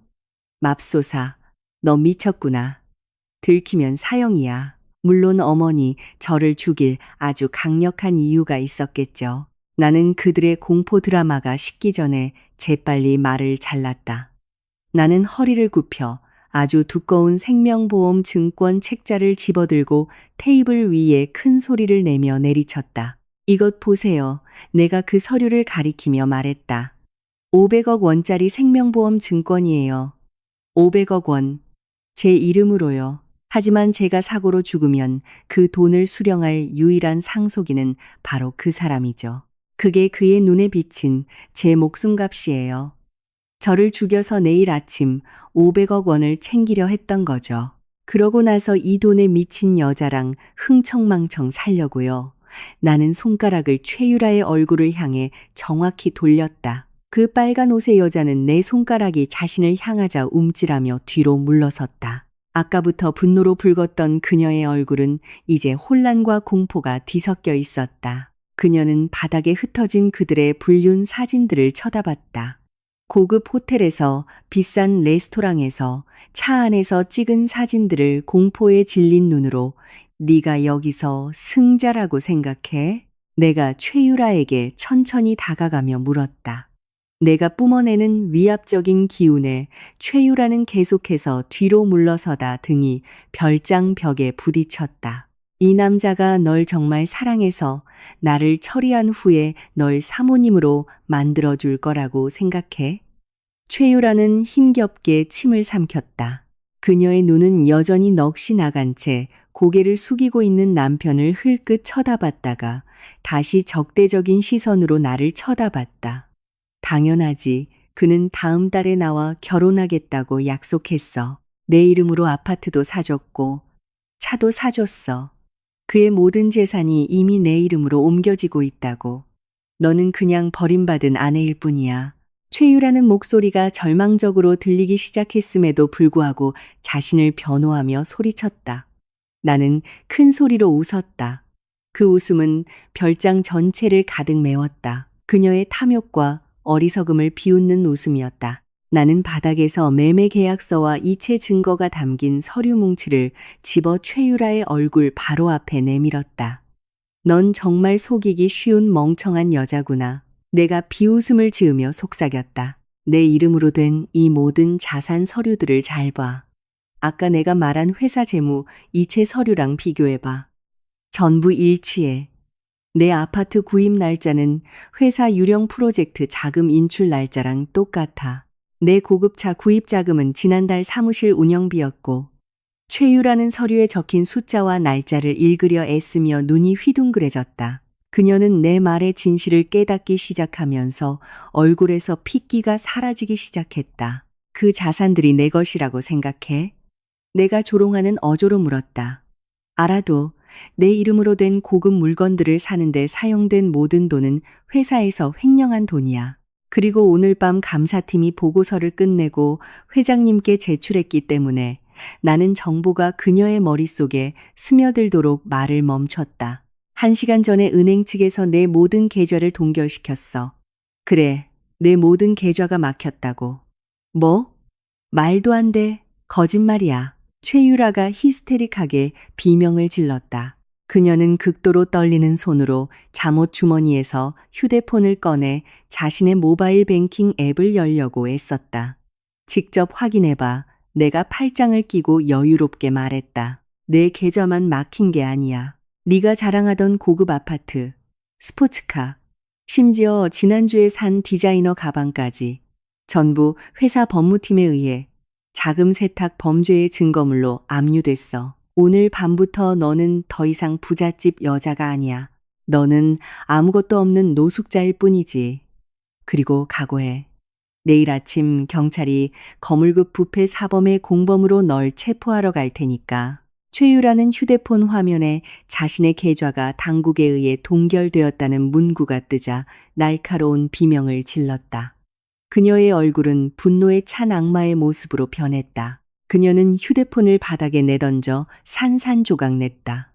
맙소사, 너 미쳤구나. 들키면 사형이야. 물론 어머니, 저를 죽일 아주 강력한 이유가 있었겠죠. 나는 그들의 공포 드라마가 식기 전에 재빨리 말을 잘랐다. 나는 허리를 굽혀 아주 두꺼운 생명보험 증권 책자를 집어들고 테이블 위에 큰 소리를 내며 내리쳤다. 이것 보세요. 내가 그 서류를 가리키며 말했다. 500억 원짜리 생명보험 증권이에요. 500억 원. 제 이름으로요. 하지만 제가 사고로 죽으면 그 돈을 수령할 유일한 상속인은 바로 그 사람이죠. 그게 그의 눈에 비친 제 목숨값이에요. 저를 죽여서 내일 아침 500억 원을 챙기려 했던 거죠. 그러고 나서 이 돈에 미친 여자랑 흥청망청 살려고요. 나는 손가락을 최유라의 얼굴을 향해 정확히 돌렸다. 그 빨간 옷의 여자는 내 손가락이 자신을 향하자 움찔하며 뒤로 물러섰다. 아까부터 분노로 붉었던 그녀의 얼굴은 이제 혼란과 공포가 뒤섞여 있었다. 그녀는 바닥에 흩어진 그들의 불륜 사진들을 쳐다봤다. 고급 호텔에서, 비싼 레스토랑에서, 차 안에서 찍은 사진들을 공포에 질린 눈으로 네가 여기서 승자라고 생각해? 내가 최유라에게 천천히 다가가며 물었다. 내가 뿜어내는 위압적인 기운에 최유라는 계속해서 뒤로 물러서다 등이 별장 벽에 부딪혔다. 이 남자가 널 정말 사랑해서 나를 처리한 후에 널 사모님으로 만들어줄 거라고 생각해? 최유라는 힘겹게 침을 삼켰다. 그녀의 눈은 여전히 넋이 나간 채 고개를 숙이고 있는 남편을 흘끗 쳐다봤다가 다시 적대적인 시선으로 나를 쳐다봤다. 당연하지. 그는 다음 달에 나와 결혼하겠다고 약속했어. 내 이름으로 아파트도 사줬고 차도 사줬어. 그의 모든 재산이 이미 내 이름으로 옮겨지고 있다고. 너는 그냥 버림받은 아내일 뿐이야. 최유라는 목소리가 절망적으로 들리기 시작했음에도 불구하고 자신을 변호하며 소리쳤다. 나는 큰 소리로 웃었다. 그 웃음은 별장 전체를 가득 메웠다. 그녀의 탐욕과 어리석음을 비웃는 웃음이었다. 나는 바닥에서 매매 계약서와 이체 증거가 담긴 서류 뭉치를 집어 최유라의 얼굴 바로 앞에 내밀었다. 넌 정말 속이기 쉬운 멍청한 여자구나. 내가 비웃음을 지으며 속삭였다. 내 이름으로 된 이 모든 자산 서류들을 잘 봐. 아까 내가 말한 회사 재무, 이체 서류랑 비교해봐. 전부 일치해. 내 아파트 구입 날짜는 회사 유령 프로젝트 자금 인출 날짜랑 똑같아. 내 고급차 구입 자금은 지난달 사무실 운영비였고, 최유라는 서류에 적힌 숫자와 날짜를 읽으려 애쓰며 눈이 휘둥그레졌다. 그녀는 내 말의 진실을 깨닫기 시작하면서 얼굴에서 핏기가 사라지기 시작했다. 그 자산들이 내 것이라고 생각해? 내가 조롱하는 어조로 물었다. 알아도 내 이름으로 된 고급 물건들을 사는데 사용된 모든 돈은 회사에서 횡령한 돈이야. 그리고 오늘 밤 감사팀이 보고서를 끝내고 회장님께 제출했기 때문에 나는 정보가 그녀의 머릿속에 스며들도록 말을 멈췄다. 1시간 전에 은행 측에서 내 모든 계좌를 동결시켰어. 그래, 내 모든 계좌가 막혔다고. 뭐? 말도 안 돼. 거짓말이야. 최유라가 히스테릭하게 비명을 질렀다. 그녀는 극도로 떨리는 손으로 잠옷 주머니에서 휴대폰을 꺼내 자신의 모바일 뱅킹 앱을 열려고 애썼다. 직접 확인해봐. 내가 팔짱을 끼고 여유롭게 말했다. 내 계좌만 막힌 게 아니야. 네가 자랑하던 고급 아파트, 스포츠카, 심지어 지난주에 산 디자이너 가방까지 전부 회사 법무팀에 의해 자금 세탁 범죄의 증거물로 압류됐어. 오늘 밤부터 너는 더 이상 부잣집 여자가 아니야. 너는 아무것도 없는 노숙자일 뿐이지. 그리고 각오해. 내일 아침 경찰이 거물급 부패 사범의 공범으로 널 체포하러 갈 테니까. 최유라는 휴대폰 화면에 자신의 계좌가 당국에 의해 동결되었다는 문구가 뜨자 날카로운 비명을 질렀다. 그녀의 얼굴은 분노에 찬 악마의 모습으로 변했다. 그녀는 휴대폰을 바닥에 내던져 산산조각 냈다.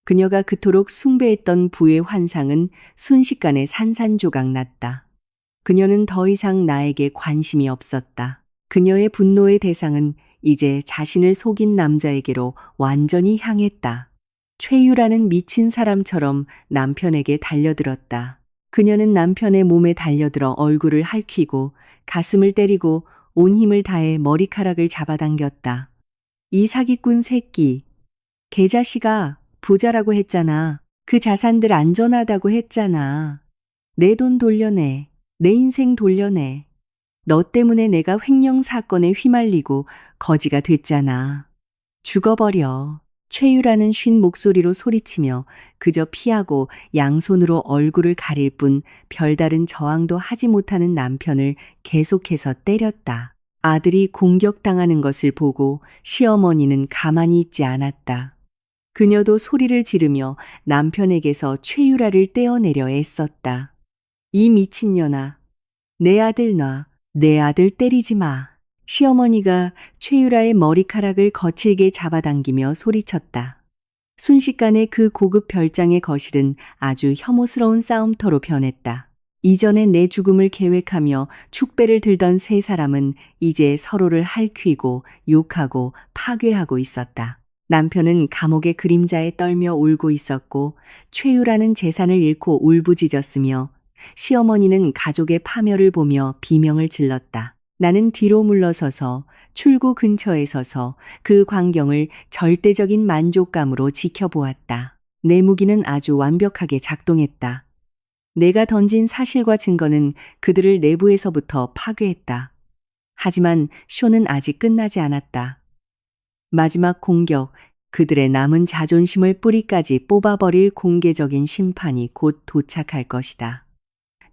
그녀가 그토록 숭배했던 부의 환상은 순식간에 산산조각 났다. 그녀는 더 이상 나에게 관심이 없었다. 그녀의 분노의 대상은 이제 자신을 속인 남자에게로 완전히 향했다. 최유라는 미친 사람처럼 남편에게 달려들었다. 그녀는 남편의 몸에 달려들어 얼굴을 핥히고 가슴을 때리고 온 힘을 다해 머리카락을 잡아당겼다. 이 사기꾼 새끼. 개자식아, 부자라고 했잖아. 그 자산들 안전하다고 했잖아. 내 돈 돌려내. 내 인생 돌려내. 너 때문에 내가 횡령 사건에 휘말리고 거지가 됐잖아. 죽어버려. 최유라는 쉰 목소리로 소리치며 그저 피하고 양손으로 얼굴을 가릴 뿐 별다른 저항도 하지 못하는 남편을 계속해서 때렸다. 아들이 공격당하는 것을 보고 시어머니는 가만히 있지 않았다. 그녀도 소리를 지르며 남편에게서 최유라를 떼어내려 애썼다. 이 미친년아, 내 아들 놔. 내 아들 때리지 마. 시어머니가 최유라의 머리카락을 거칠게 잡아당기며 소리쳤다. 순식간에 그 고급 별장의 거실은 아주 혐오스러운 싸움터로 변했다. 이전에 내 죽음을 계획하며 축배를 들던 세 사람은 이제 서로를 핥히고 욕하고 파괴하고 있었다. 남편은 감옥의 그림자에 떨며 울고 있었고 최유라는 재산을 잃고 울부짖었으며 시어머니는 가족의 파멸을 보며 비명을 질렀다. 나는 뒤로 물러서서 출구 근처에 서서 그 광경을 절대적인 만족감으로 지켜보았다. 내 무기는 아주 완벽하게 작동했다. 내가 던진 사실과 증거는 그들을 내부에서부터 파괴했다. 하지만 쇼는 아직 끝나지 않았다. 마지막 공격, 그들의 남은 자존심을 뿌리까지 뽑아버릴 공개적인 심판이 곧 도착할 것이다.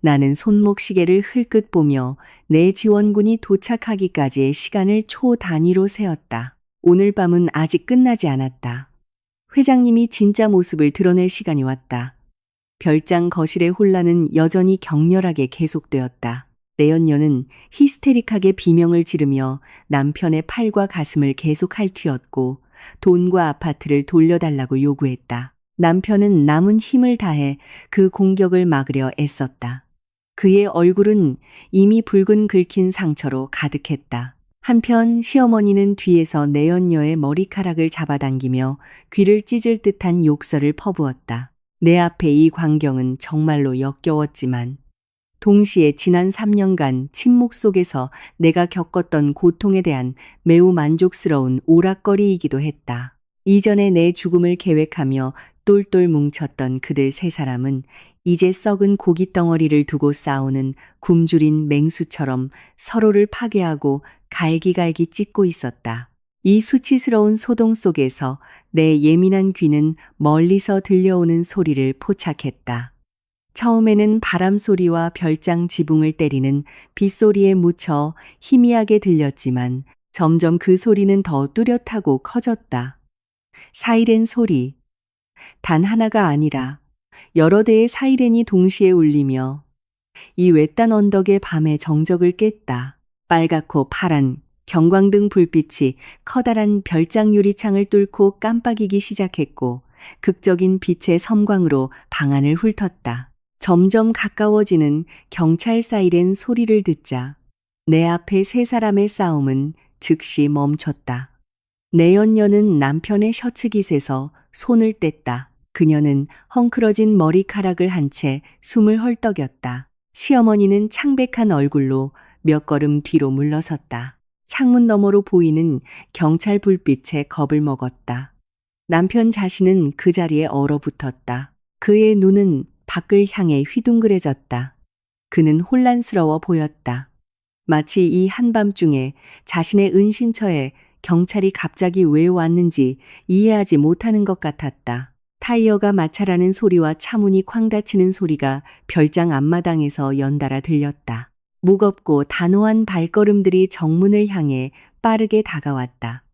나는 손목시계를 흘끗 보며 내 지원군이 도착하기까지의 시간을 초 단위로 세었다. 오늘 밤은 아직 끝나지 않았다. 회장님이 진짜 모습을 드러낼 시간이 왔다. 별장 거실의 혼란은 여전히 격렬하게 계속되었다. 내연녀는 히스테릭하게 비명을 지르며 남편의 팔과 가슴을 계속 핥히었고 돈과 아파트를 돌려달라고 요구했다. 남편은 남은 힘을 다해 그 공격을 막으려 애썼다. 그의 얼굴은 이미 붉은 긁힌 상처로 가득했다. 한편 시어머니는 뒤에서 내연녀의 머리카락을 잡아당기며 귀를 찢을 듯한 욕설을 퍼부었다. 내 앞에 이 광경은 정말로 역겨웠지만 동시에 지난 3년간 침묵 속에서 내가 겪었던 고통에 대한 매우 만족스러운 오락거리이기도 했다. 이전에 내 죽음을 계획하며 똘똘 뭉쳤던 그들 세 사람은 이제 썩은 고기 덩어리를 두고 싸우는 굶주린 맹수처럼 서로를 파괴하고 갈기갈기 찢고 있었다. 이 수치스러운 소동 속에서 내 예민한 귀는 멀리서 들려오는 소리를 포착했다. 처음에는 바람 소리와 별장 지붕을 때리는 빗소리에 묻혀 희미하게 들렸지만 점점 그 소리는 더 뚜렷하고 커졌다. 사이렌 소리. 단 하나가 아니라 여러 대의 사이렌이 동시에 울리며 이 외딴 언덕의 밤의 정적을 깼다. 빨갛고 파란 경광등 불빛이 커다란 별장 유리창을 뚫고 깜빡이기 시작했고 극적인 빛의 섬광으로 방안을 훑었다. 점점 가까워지는 경찰 사이렌 소리를 듣자 내 앞에 세 사람의 싸움은 즉시 멈췄다. 내연녀는 남편의 셔츠 깃에서 손을 뗐다. 그녀는 헝클어진 머리카락을 한 채 숨을 헐떡였다. 시어머니는 창백한 얼굴로 몇 걸음 뒤로 물러섰다. 창문 너머로 보이는 경찰 불빛에 겁을 먹었다. 남편 자신은 그 자리에 얼어붙었다. 그의 눈은 밖을 향해 휘둥그레졌다. 그는 혼란스러워 보였다. 마치 이 한밤중에 자신의 은신처에 경찰이 갑자기 왜 왔는지 이해하지 못하는 것 같았다. 타이어가 마찰하는 소리와 차문이 쾅 닫히는 소리가 별장 앞마당에서 연달아 들렸다. 무겁고 단호한 발걸음들이 정문을 향해 빠르게 다가왔다.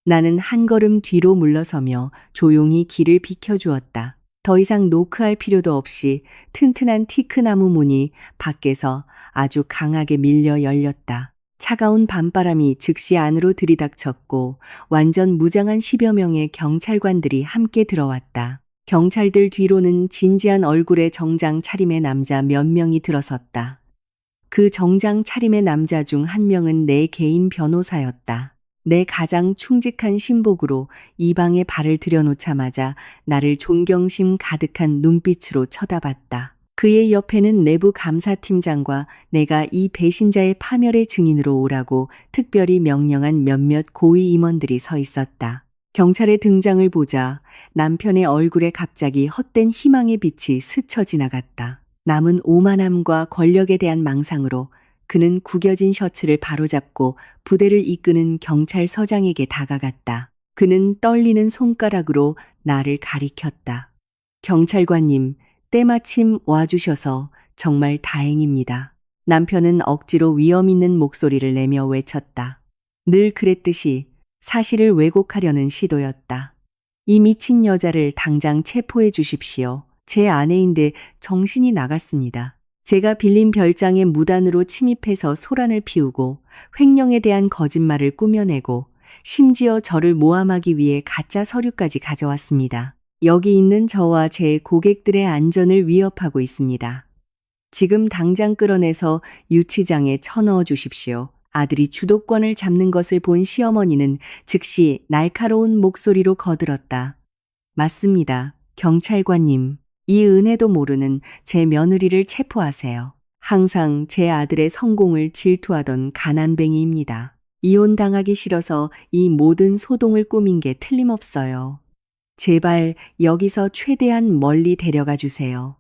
나는 한 걸음 뒤로 물러서며 조용히 길을 비켜주었다. 더 이상 노크할 필요도 없이 튼튼한 티크나무 문이 밖에서 아주 강하게 밀려 열렸다. 차가운 밤바람이 즉시 안으로 들이닥쳤고 완전 무장한 10여 명의 경찰관들이 함께 들어왔다. 경찰들 뒤로는 진지한 얼굴의 정장 차림의 남자 몇 명이 들어섰다. 그 정장 차림의 남자 중 한 명은 내 개인 변호사였다. 내 가장 충직한 신복으로 이 방에 발을 들여놓자마자 나를 존경심 가득한 눈빛으로 쳐다봤다. 그의 옆에는 내부 감사팀장과 내가 이 배신자의 파멸의 증인으로 오라고 특별히 명령한 몇몇 고위 임원들이 서 있었다. 경찰의 등장을 보자 남편의 얼굴에 갑자기 헛된 희망의 빛이 스쳐 지나갔다. 남은 오만함과 권력에 대한 망상으로 그는 구겨진 셔츠를 바로잡고 부대를 이끄는 경찰서장에게 다가갔다. 그는 떨리는 손가락으로 나를 가리켰다. 경찰관님, 때마침 와주셔서 정말 다행입니다. 남편은 억지로 위험 있는 목소리를 내며 외쳤다. 늘 그랬듯이 사실을 왜곡하려는 시도였다. 이 미친 여자를 당장 체포해 주십시오. 제 아내인데 정신이 나갔습니다. 제가 빌린 별장에 무단으로 침입해서 소란을 피우고 횡령에 대한 거짓말을 꾸며내고 심지어 저를 모함하기 위해 가짜 서류까지 가져왔습니다. 여기 있는 저와 제 고객들의 안전을 위협하고 있습니다. 지금 당장 끌어내서 유치장에 쳐넣어 주십시오. 아들이 주도권을 잡는 것을 본 시어머니는 즉시 날카로운 목소리로 거들었다. 맞습니다. 경찰관님. 이 은혜도 모르는 제 며느리를 체포하세요. 항상 제 아들의 성공을 질투하던 가난뱅이입니다. 이혼당하기 싫어서 이 모든 소동을 꾸민 게 틀림없어요. 제발 여기서 최대한 멀리 데려가 주세요.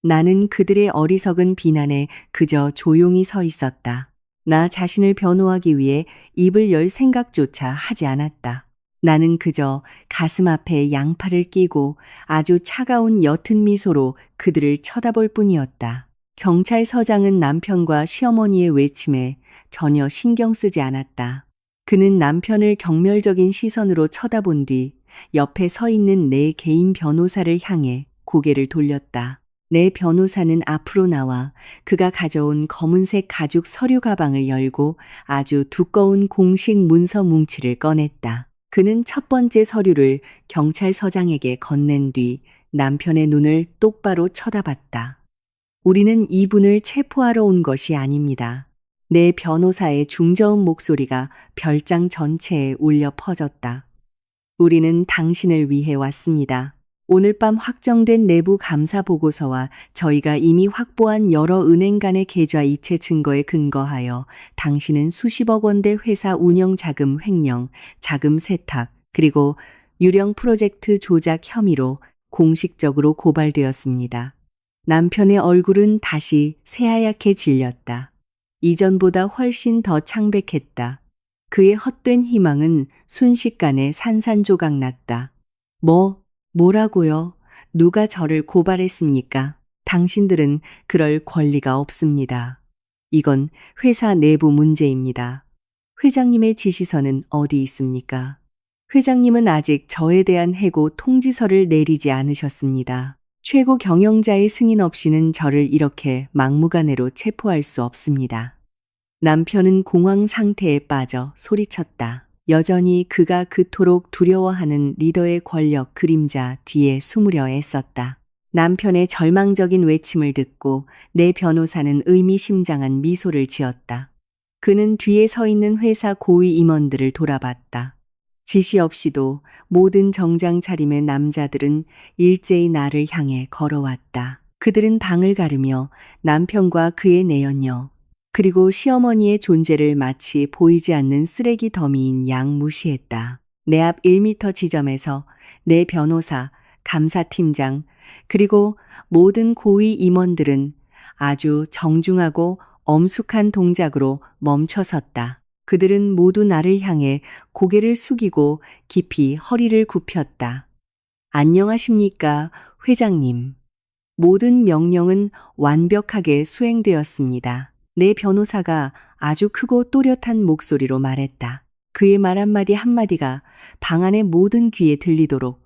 나는 그들의 어리석은 비난에 그저 조용히 서 있었다. 나 자신을 변호하기 위해 입을 열 생각조차 하지 않았다. 나는 그저 가슴 앞에 양팔을 끼고 아주 차가운 옅은 미소로 그들을 쳐다볼 뿐이었다. 경찰서장은 남편과 시어머니의 외침에 전혀 신경 쓰지 않았다. 그는 남편을 경멸적인 시선으로 쳐다본 뒤 옆에 서 있는 내 개인 변호사를 향해 고개를 돌렸다. 내 변호사는 앞으로 나와 그가 가져온 검은색 가죽 서류 가방을 열고 아주 두꺼운 공식 문서 뭉치를 꺼냈다. 그는 첫 번째 서류를 경찰서장에게 건넨 뒤 남편의 눈을 똑바로 쳐다봤다. 우리는 이분을 체포하러 온 것이 아닙니다. 내 변호사의 중저음 목소리가 별장 전체에 울려 퍼졌다. 우리는 당신을 위해 왔습니다. 오늘 밤 확정된 내부 감사 보고서와 저희가 이미 확보한 여러 은행 간의 계좌 이체 증거에 근거하여 당신은 수십억 원대 회사 운영 자금 횡령, 자금 세탁, 그리고 유령 프로젝트 조작 혐의로 공식적으로 고발되었습니다. 남편의 얼굴은 다시 새하얗게 질렸다. 이전보다 훨씬 더 창백했다. 그의 헛된 희망은 순식간에 산산조각 났다. 뭐라고요? 누가 저를 고발했습니까? 당신들은 그럴 권리가 없습니다. 이건 회사 내부 문제입니다. 회장님의 지시서는 어디 있습니까? 회장님은 아직 저에 대한 해고 통지서를 내리지 않으셨습니다. 최고 경영자의 승인 없이는 저를 이렇게 막무가내로 체포할 수 없습니다. 남편은 공황 상태에 빠져 소리쳤다. 여전히 그가 그토록 두려워하는 리더의 권력 그림자 뒤에 숨으려 애썼다. 남편의 절망적인 외침을 듣고 내 변호사는 의미심장한 미소를 지었다. 그는 뒤에 서 있는 회사 고위 임원들을 돌아봤다. 지시 없이도 모든 정장 차림의 남자들은 일제히 나를 향해 걸어왔다. 그들은 방을 가르며 남편과 그의 내연녀, 그리고 시어머니의 존재를 마치 보이지 않는 쓰레기 더미인 양 무시했다. 내 앞 1m 지점에서 내 변호사, 감사팀장, 그리고 모든 고위 임원들은 아주 정중하고 엄숙한 동작으로 멈춰섰다. 그들은 모두 나를 향해 고개를 숙이고 깊이 허리를 굽혔다. 안녕하십니까, 회장님. 모든 명령은 완벽하게 수행되었습니다. 내 변호사가 아주 크고 또렷한 목소리로 말했다. 그의 말 한마디 한마디가 방 안의 모든 귀에 들리도록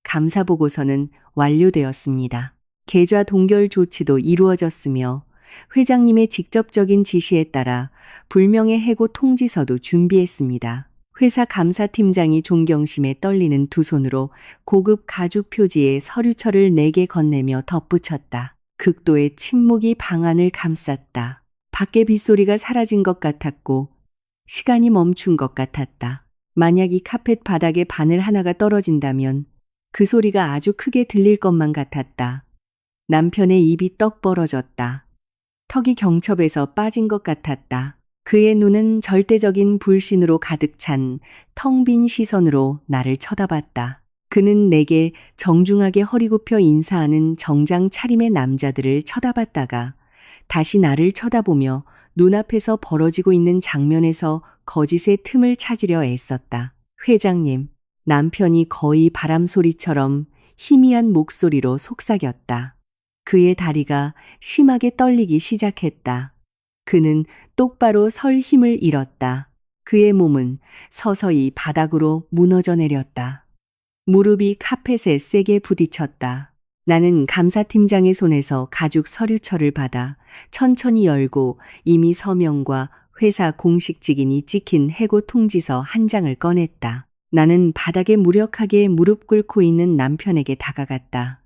감사 보고서는 완료되었습니다. 계좌 동결 조치도 이루어졌으며 회장님의 직접적인 지시에 따라 불명예 해고 통지서도 준비했습니다. 회사 감사팀장이 존경심에 떨리는 두 손으로 고급 가죽 표지의 서류철을 내게 건네며 덧붙였다. 극도의 침묵이 방 안을 감쌌다. 밖의 빗소리가 사라진 것 같았고 시간이 멈춘 것 같았다. 만약 이 카펫 바닥에 바늘 하나가 떨어진다면 그 소리가 아주 크게 들릴 것만 같았다. 남편의 입이 떡 벌어졌다. 턱이 경첩에서 빠진 것 같았다. 그의 눈은 절대적인 불신으로 가득 찬 텅 빈 시선으로 나를 쳐다봤다. 그는 내게 정중하게 허리 굽혀 인사하는 정장 차림의 남자들을 쳐다봤다가 다시 나를 쳐다보며 눈앞에서 벌어지고 있는 장면에서 거짓의 틈을 찾으려 애썼다. 회장님, 남편이 거의 바람소리처럼 희미한 목소리로 속삭였다. 그의 다리가 심하게 떨리기 시작했다. 그는 똑바로 설 힘을 잃었다. 그의 몸은 서서히 바닥으로 무너져 내렸다. 무릎이 카펫에 세게 부딪혔다. 나는 감사팀장의 손에서 가죽 서류철을 받아 천천히 열고 이미 서명과 회사 공식 직인이 찍힌 해고 통지서 한 장을 꺼냈다. 나는 바닥에 무력하게 무릎 꿇고 있는 남편에게 다가갔다.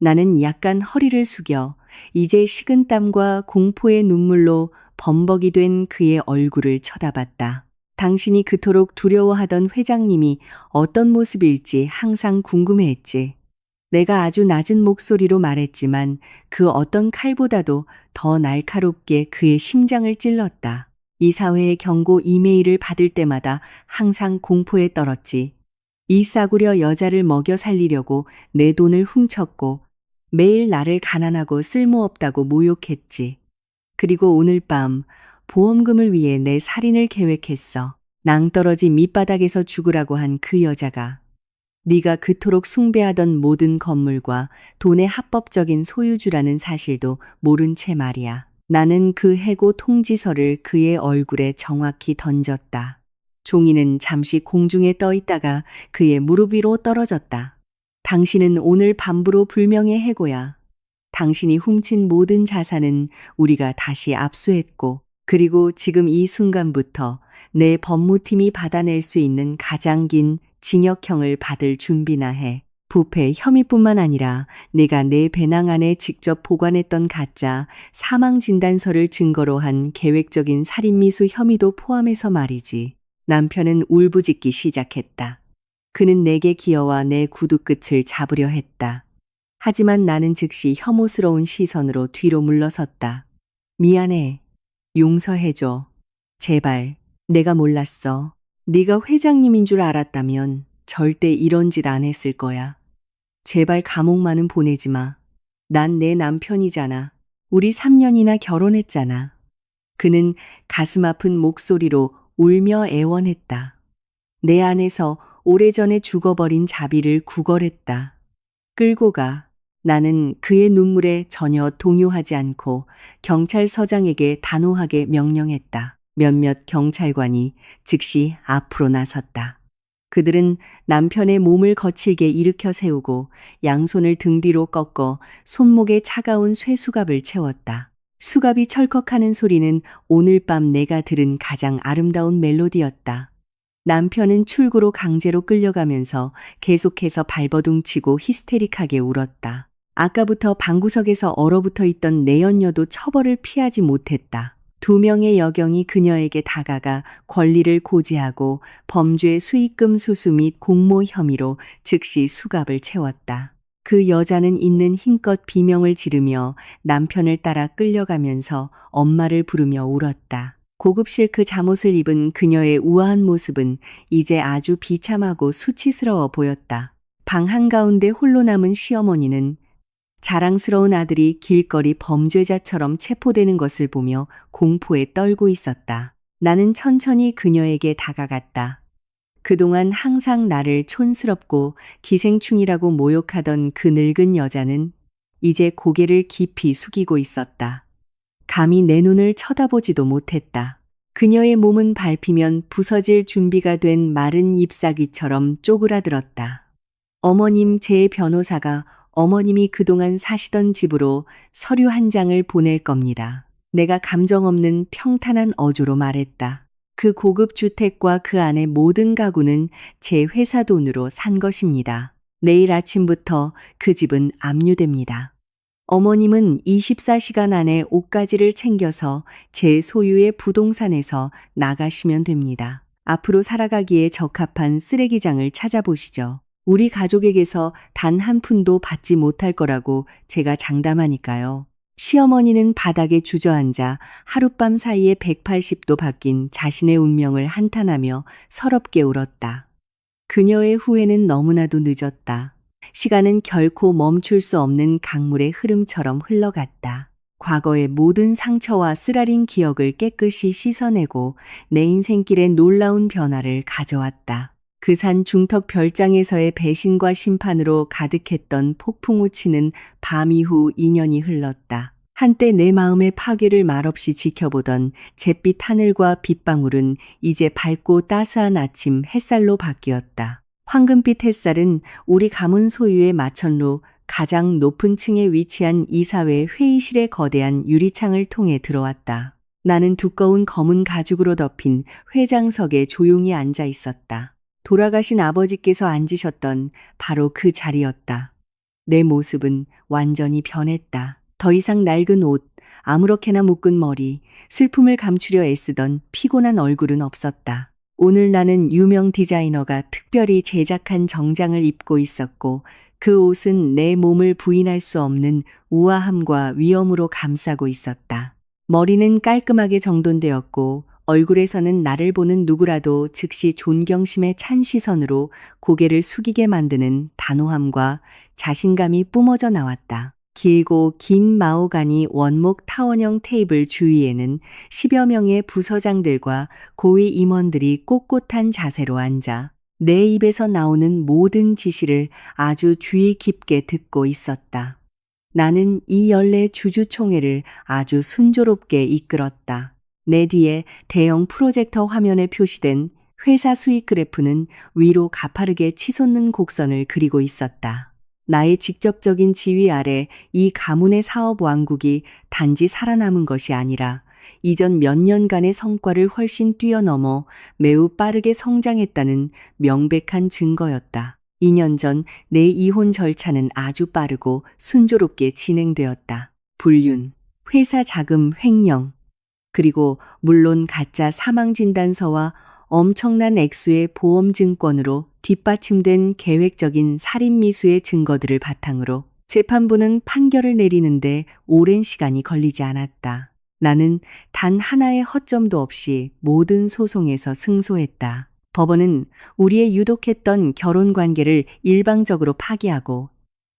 나는 약간 허리를 숙여 이제 식은땀과 공포의 눈물로 범벅이 된 그의 얼굴을 쳐다봤다. 당신이 그토록 두려워하던 회장님이 어떤 모습일지 항상 궁금해했지. 내가 아주 낮은 목소리로 말했지만 그 어떤 칼보다도 더 날카롭게 그의 심장을 찔렀다. 이사회의 경고 이메일을 받을 때마다 항상 공포에 떨었지. 이 싸구려 여자를 먹여 살리려고 내 돈을 훔쳤고 매일 나를 가난하고 쓸모없다고 모욕했지. 그리고 오늘 밤 보험금을 위해 내 살인을 계획했어. 낭떠러지 밑바닥에서 죽으라고 한 그 여자가 네가 그토록 숭배하던 모든 건물과 돈의 합법적인 소유주라는 사실도 모른 채 말이야. 나는 그 해고 통지서를 그의 얼굴에 정확히 던졌다. 종이는 잠시 공중에 떠 있다가 그의 무릎 위로 떨어졌다. 당신은 오늘 밤부로 불명예 해고야. 당신이 훔친 모든 자산은 우리가 다시 압수했고, 그리고 지금 이 순간부터 내 법무팀이 받아낼 수 있는 가장 긴 징역형을 받을 준비나 해. 부패 혐의뿐만 아니라 내가 내 배낭 안에 직접 보관했던 가짜 사망진단서를 증거로 한 계획적인 살인미수 혐의도 포함해서 말이지. 남편은 울부짖기 시작했다. 그는 내게 기어와 내 구두 끝을 잡으려 했다. 하지만 나는 즉시 혐오스러운 시선으로 뒤로 물러섰다. 미안해. 용서해줘. 제발. 내가 몰랐어. 네가 회장님인 줄 알았다면 절대 이런 짓 안 했을 거야. 제발 감옥만은 보내지 마. 난 내 남편이잖아. 우리 3년이나 결혼했잖아. 그는 가슴 아픈 목소리로 울며 애원했다. 내 안에서 오래전에 죽어버린 자비를 구걸했다. 끌고 가. 나는 그의 눈물에 전혀 동요하지 않고 경찰서장에게 단호하게 명령했다. 몇몇 경찰관이 즉시 앞으로 나섰다. 그들은 남편의 몸을 거칠게 일으켜 세우고 양손을 등 뒤로 꺾어 손목에 차가운 쇠수갑을 채웠다. 수갑이 철컥하는 소리는 오늘 밤 내가 들은 가장 아름다운 멜로디였다. 남편은 출구로 강제로 끌려가면서 계속해서 발버둥치고 히스테릭하게 울었다. 아까부터 방구석에서 얼어붙어 있던 내연녀도 처벌을 피하지 못했다. 2명의 여경이 그녀에게 다가가 권리를 고지하고 범죄 수익금 수수 및 공모 혐의로 즉시 수갑을 채웠다. 그 여자는 있는 힘껏 비명을 지르며 남편을 따라 끌려가면서 엄마를 부르며 울었다. 고급 실크 잠옷을 입은 그녀의 우아한 모습은 이제 아주 비참하고 수치스러워 보였다. 방 한가운데 홀로 남은 시어머니는 자랑스러운 아들이 길거리 범죄자처럼 체포되는 것을 보며 공포에 떨고 있었다. 나는 천천히 그녀에게 다가갔다. 그동안 항상 나를 촌스럽고 기생충이라고 모욕하던 그 늙은 여자는 이제 고개를 깊이 숙이고 있었다. 감히 내 눈을 쳐다보지도 못했다. 그녀의 몸은 밟히면 부서질 준비가 된 마른 잎사귀처럼 쪼그라들었다. 어머님, 제 변호사가 어머님이 그동안 사시던 집으로 서류 한 장을 보낼 겁니다. 내가 감정 없는 평탄한 어조로 말했다. 그 고급 주택과 그 안의 모든 가구는 제 회사 돈으로 산 것입니다. 내일 아침부터 그 집은 압류됩니다. 어머님은 24시간 안에 옷가지를 챙겨서 제 소유의 부동산에서 나가시면 됩니다. 앞으로 살아가기에 적합한 쓰레기장을 찾아보시죠. 우리 가족에게서 단 한 푼도 받지 못할 거라고 제가 장담하니까요. 시어머니는 바닥에 주저앉아 하룻밤 사이에 180도 바뀐 자신의 운명을 한탄하며 서럽게 울었다. 그녀의 후회는 너무나도 늦었다. 시간은 결코 멈출 수 없는 강물의 흐름처럼 흘러갔다. 과거의 모든 상처와 쓰라린 기억을 깨끗이 씻어내고 내 인생길에 놀라운 변화를 가져왔다. 그 산 중턱 별장에서의 배신과 심판으로 가득했던 폭풍우 치는 밤 이후 2년이 흘렀다. 한때 내 마음의 파괴를 말없이 지켜보던 잿빛 하늘과 빗방울은 이제 밝고 따스한 아침 햇살로 바뀌었다. 황금빛 햇살은 우리 가문 소유의 마천루 가장 높은 층에 위치한 이사회 회의실의 거대한 유리창을 통해 들어왔다. 나는 두꺼운 검은 가죽으로 덮인 회장석에 조용히 앉아 있었다. 돌아가신 아버지께서 앉으셨던 바로 그 자리였다. 내 모습은 완전히 변했다. 더 이상 낡은 옷, 아무렇게나 묶은 머리, 슬픔을 감추려 애쓰던 피곤한 얼굴은 없었다. 오늘 나는 유명 디자이너가 특별히 제작한 정장을 입고 있었고 그 옷은 내 몸을 부인할 수 없는 우아함과 위엄으로 감싸고 있었다. 머리는 깔끔하게 정돈되었고 얼굴에서는 나를 보는 누구라도 즉시 존경심에 찬 시선으로 고개를 숙이게 만드는 단호함과 자신감이 뿜어져 나왔다. 길고 긴 마호가니 원목 타원형 테이블 주위에는 10여 명의 부서장들과 고위 임원들이 꼿꼿한 자세로 앉아 내 입에서 나오는 모든 지시를 아주 주의 깊게 듣고 있었다. 나는 이 연례 주주총회를 아주 순조롭게 이끌었다. 내 뒤에 대형 프로젝터 화면에 표시된 회사 수익 그래프는 위로 가파르게 치솟는 곡선을 그리고 있었다. 나의 직접적인 지휘 아래 이 가문의 사업 왕국이 단지 살아남은 것이 아니라 이전 몇 년간의 성과를 훨씬 뛰어넘어 매우 빠르게 성장했다는 명백한 증거였다. 2년 전 내 이혼 절차는 아주 빠르고 순조롭게 진행되었다. 불륜, 회사 자금 횡령, 그리고 물론 가짜 사망진단서와 엄청난 액수의 보험증권으로 뒷받침된 계획적인 살인미수의 증거들을 바탕으로 재판부는 판결을 내리는데 오랜 시간이 걸리지 않았다. 나는 단 하나의 허점도 없이 모든 소송에서 승소했다. 법원은 우리의 유독했던 결혼 관계를 일방적으로 파기하고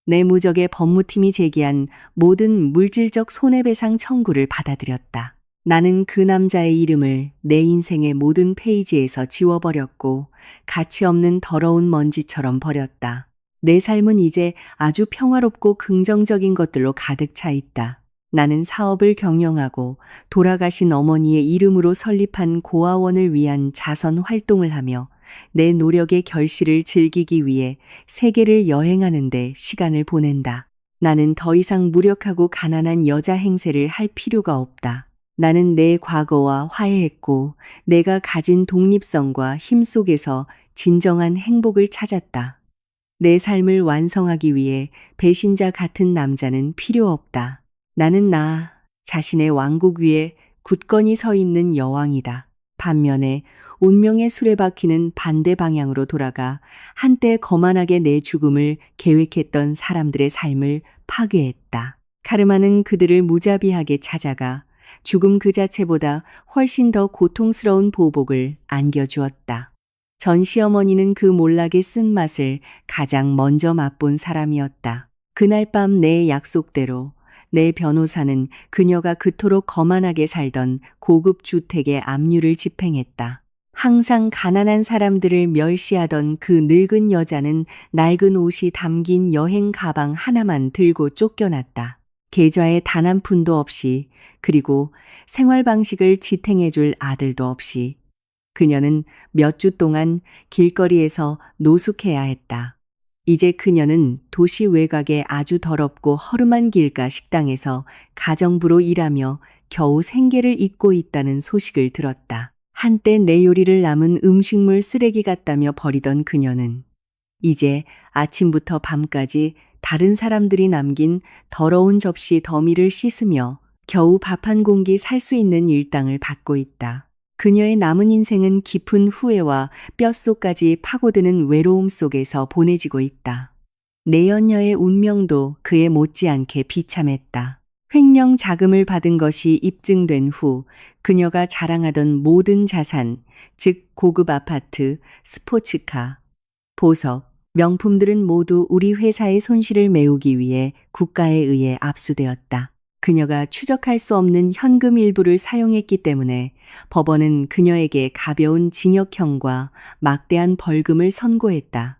내 무적의 법무팀이 제기한 모든 물질적 손해배상 청구를 받아들였다. 나는 그 남자의 이름을 내 인생의 모든 페이지에서 지워버렸고 가치 없는 더러운 먼지처럼 버렸다. 내 삶은 이제 아주 평화롭고 긍정적인 것들로 가득 차 있다. 나는 사업을 경영하고 돌아가신 어머니의 이름으로 설립한 고아원을 위한 자선 활동을 하며 내 노력의 결실을 즐기기 위해 세계를 여행하는 데 시간을 보낸다. 나는 더 이상 무력하고 가난한 여자 행세를 할 필요가 없다. 나는 내 과거와 화해했고 내가 가진 독립성과 힘 속에서 진정한 행복을 찾았다. 내 삶을 완성하기 위해 배신자 같은 남자는 필요 없다. 나는 나 자신의 왕국 위에 굳건히 서 있는 여왕이다. 반면에 운명의 수레바퀴는 반대 방향으로 돌아가 한때 거만하게 내 죽음을 계획했던 사람들의 삶을 파괴했다. 카르마는 그들을 무자비하게 찾아가 죽음 그 자체보다 훨씬 더 고통스러운 보복을 안겨주었다. 전 시어머니는 그 몰락의 쓴맛을 가장 먼저 맛본 사람이었다. 그날 밤 내 약속대로 내 변호사는 그녀가 그토록 거만하게 살던 고급 주택의 압류를 집행했다. 항상 가난한 사람들을 멸시하던 그 늙은 여자는 낡은 옷이 담긴 여행 가방 하나만 들고 쫓겨났다. 계좌에 단 한 푼도 없이, 그리고 생활 방식을 지탱해줄 아들도 없이 그녀는 몇 주 동안 길거리에서 노숙해야 했다. 이제 그녀는 도시 외곽의 아주 더럽고 허름한 길가 식당에서 가정부로 일하며 겨우 생계를 잇고 있다는 소식을 들었다. 한때 내 요리를 남은 음식물 쓰레기 같다며 버리던 그녀는 이제 아침부터 밤까지 다른 사람들이 남긴 더러운 접시 더미를 씻으며 겨우 밥 한 공기 살 수 있는 일당을 받고 있다. 그녀의 남은 인생은 깊은 후회와 뼛속까지 파고드는 외로움 속에서 보내지고 있다. 내연녀의 운명도 그에 못지않게 비참했다. 횡령 자금을 받은 것이 입증된 후 그녀가 자랑하던 모든 자산, 즉 고급 아파트, 스포츠카, 보석, 명품들은 모두 우리 회사의 손실을 메우기 위해 국가에 의해 압수되었다. 그녀가 추적할 수 없는 현금 일부를 사용했기 때문에 법원은 그녀에게 가벼운 징역형과 막대한 벌금을 선고했다.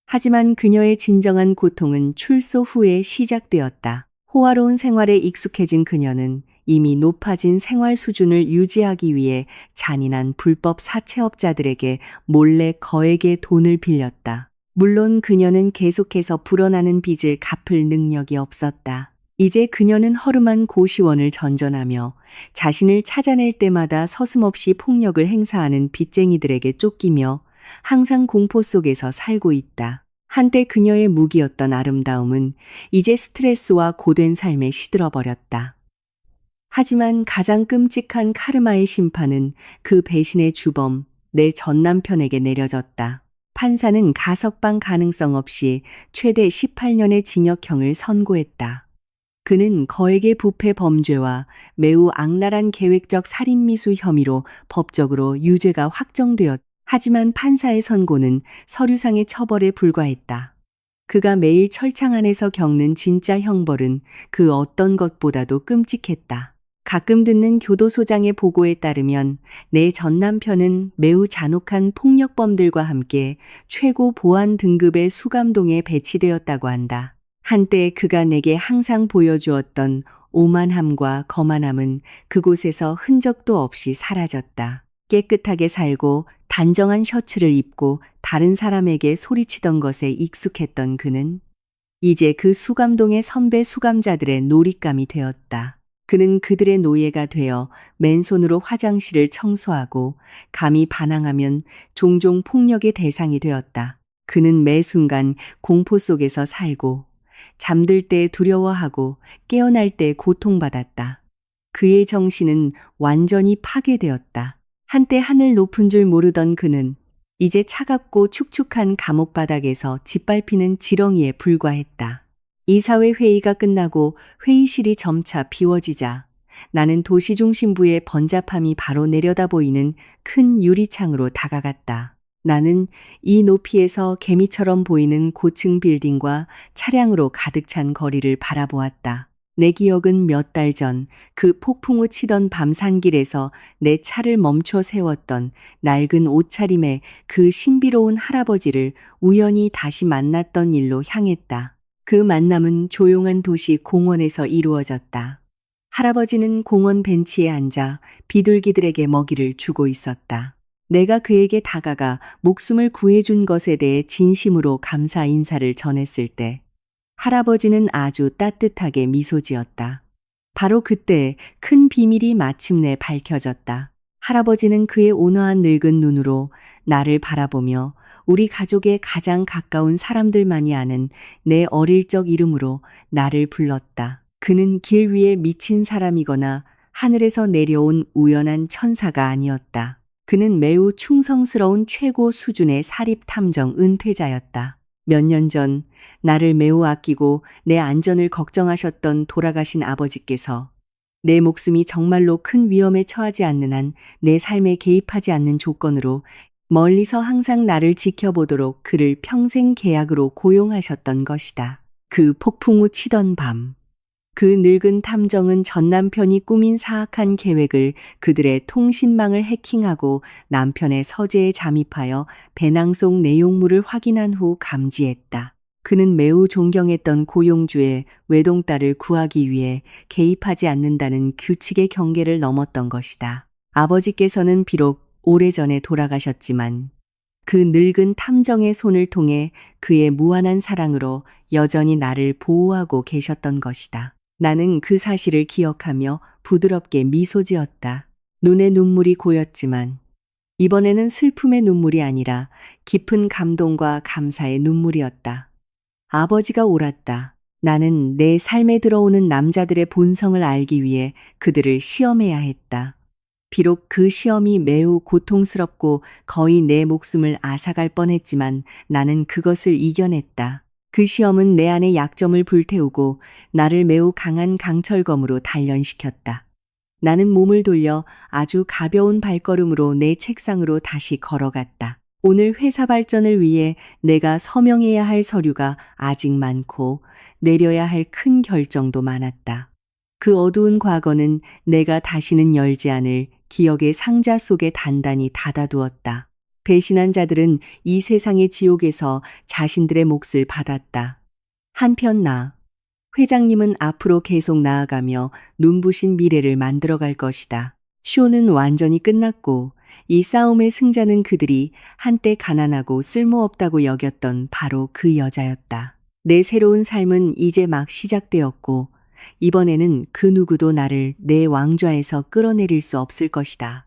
하지만 그녀의 진정한 고통은 출소 후에 시작되었다. 호화로운 생활에 익숙해진 그녀는 이미 높아진 생활 수준을 유지하기 위해 잔인한 불법 사채업자들에게 몰래 거액의 돈을 빌렸다. 물론 그녀는 계속해서 불어나는 빚을 갚을 능력이 없었다. 이제 그녀는 허름한 고시원을 전전하며 자신을 찾아낼 때마다 서슴없이 폭력을 행사하는 빚쟁이들에게 쫓기며 항상 공포 속에서 살고 있다. 한때 그녀의 무기였던 아름다움은 이제 스트레스와 고된 삶에 시들어버렸다. 하지만 가장 끔찍한 카르마의 심판은 그 배신의 주범, 내 전 남편에게 내려졌다. 판사는 가석방 가능성 없이 최대 18년의 징역형을 선고했다. 그는 거액의 부패 범죄와 매우 악랄한 계획적 살인미수 혐의로 법적으로 유죄가 확정되었다. 하지만 판사의 선고는 서류상의 처벌에 불과했다. 그가 매일 철창 안에서 겪는 진짜 형벌은 그 어떤 것보다도 끔찍했다. 가끔 듣는 교도소장의 보고에 따르면 내 전 남편은 매우 잔혹한 폭력범들과 함께 최고 보안 등급의 수감동에 배치되었다고 한다. 한때 그가 내게 항상 보여주었던 오만함과 거만함은 그곳에서 흔적도 없이 사라졌다. 깨끗하게 살고 단정한 셔츠를 입고 다른 사람에게 소리치던 것에 익숙했던 그는 이제 그 수감동의 선배 수감자들의 놀잇감이 되었다. 그는 그들의 노예가 되어 맨손으로 화장실을 청소하고 감히 반항하면 종종 폭력의 대상이 되었다. 그는 매 순간 공포 속에서 살고 잠들 때 두려워하고 깨어날 때 고통받았다. 그의 정신은 완전히 파괴되었다. 한때 하늘 높은 줄 모르던 그는 이제 차갑고 축축한 감옥 바닥에서 짓밟히는 지렁이에 불과했다. 이사회 회의가 끝나고 회의실이 점차 비워지자 나는 도시 중심부의 번잡함이 바로 내려다 보이는 큰 유리창으로 다가갔다. 나는 이 높이에서 개미처럼 보이는 고층 빌딩과 차량으로 가득 찬 거리를 바라보았다. 내 기억은 몇 달 전 그 폭풍우 치던 밤 산길에서 내 차를 멈춰 세웠던 낡은 옷차림의 그 신비로운 할아버지를 우연히 다시 만났던 일로 향했다. 그 만남은 조용한 도시 공원에서 이루어졌다. 할아버지는 공원 벤치에 앉아 비둘기들에게 먹이를 주고 있었다. 내가 그에게 다가가 목숨을 구해준 것에 대해 진심으로 감사 인사를 전했을 때 할아버지는 아주 따뜻하게 미소 지었다. 바로 그때 큰 비밀이 마침내 밝혀졌다. 할아버지는 그의 온화한 늙은 눈으로 나를 바라보며 우리 가족의 가장 가까운 사람들만이 아는 내 어릴 적 이름으로 나를 불렀다. 그는 길 위에 미친 사람이거나 하늘에서 내려온 우연한 천사가 아니었다. 그는 매우 충성스러운 최고 수준의 사립탐정 은퇴자였다. 몇 년 전 나를 매우 아끼고 내 안전을 걱정하셨던 돌아가신 아버지께서 내 목숨이 정말로 큰 위험에 처하지 않는 한 내 삶에 개입하지 않는 조건으로 멀리서 항상 나를 지켜보도록 그를 평생 계약으로 고용하셨던 것이다. 그 폭풍우 치던 밤. 그 늙은 탐정은 전 남편이 꾸민 사악한 계획을 그들의 통신망을 해킹하고 남편의 서재에 잠입하여 배낭 속 내용물을 확인한 후 감지했다. 그는 매우 존경했던 고용주의 외동딸을 구하기 위해 개입하지 않는다는 규칙의 경계를 넘었던 것이다. 아버지께서는 비록 오래전에 돌아가셨지만 그 늙은 탐정의 손을 통해 그의 무한한 사랑으로 여전히 나를 보호하고 계셨던 것이다. 나는 그 사실을 기억하며 부드럽게 미소 지었다. 눈에 눈물이 고였지만 이번에는 슬픔의 눈물이 아니라 깊은 감동과 감사의 눈물이었다. 아버지가 옳았다. 나는 내 삶에 들어오는 남자들의 본성을 알기 위해 그들을 시험해야 했다. 비록 그 시험이 매우 고통스럽고 거의 내 목숨을 앗아갈 뻔했지만 나는 그것을 이겨냈다. 그 시험은 내 안의 약점을 불태우고 나를 매우 강한 강철검으로 단련시켰다. 나는 몸을 돌려 아주 가벼운 발걸음으로 내 책상으로 다시 걸어갔다. 오늘 회사 발전을 위해 내가 서명해야 할 서류가 아직 많고 내려야 할 큰 결정도 많았다. 그 어두운 과거는 내가 다시는 열지 않을 기억의 상자 속에 단단히 닫아두었다. 배신한 자들은 이 세상의 지옥에서 자신들의 몫을 받았다. 한편 나, 회장님은 앞으로 계속 나아가며 눈부신 미래를 만들어갈 것이다. 쇼는 완전히 끝났고 이 싸움의 승자는 그들이 한때 가난하고 쓸모없다고 여겼던 바로 그 여자였다. 내 새로운 삶은 이제 막 시작되었고 이번에는 그 누구도 나를 내 왕좌에서 끌어내릴 수 없을 것이다.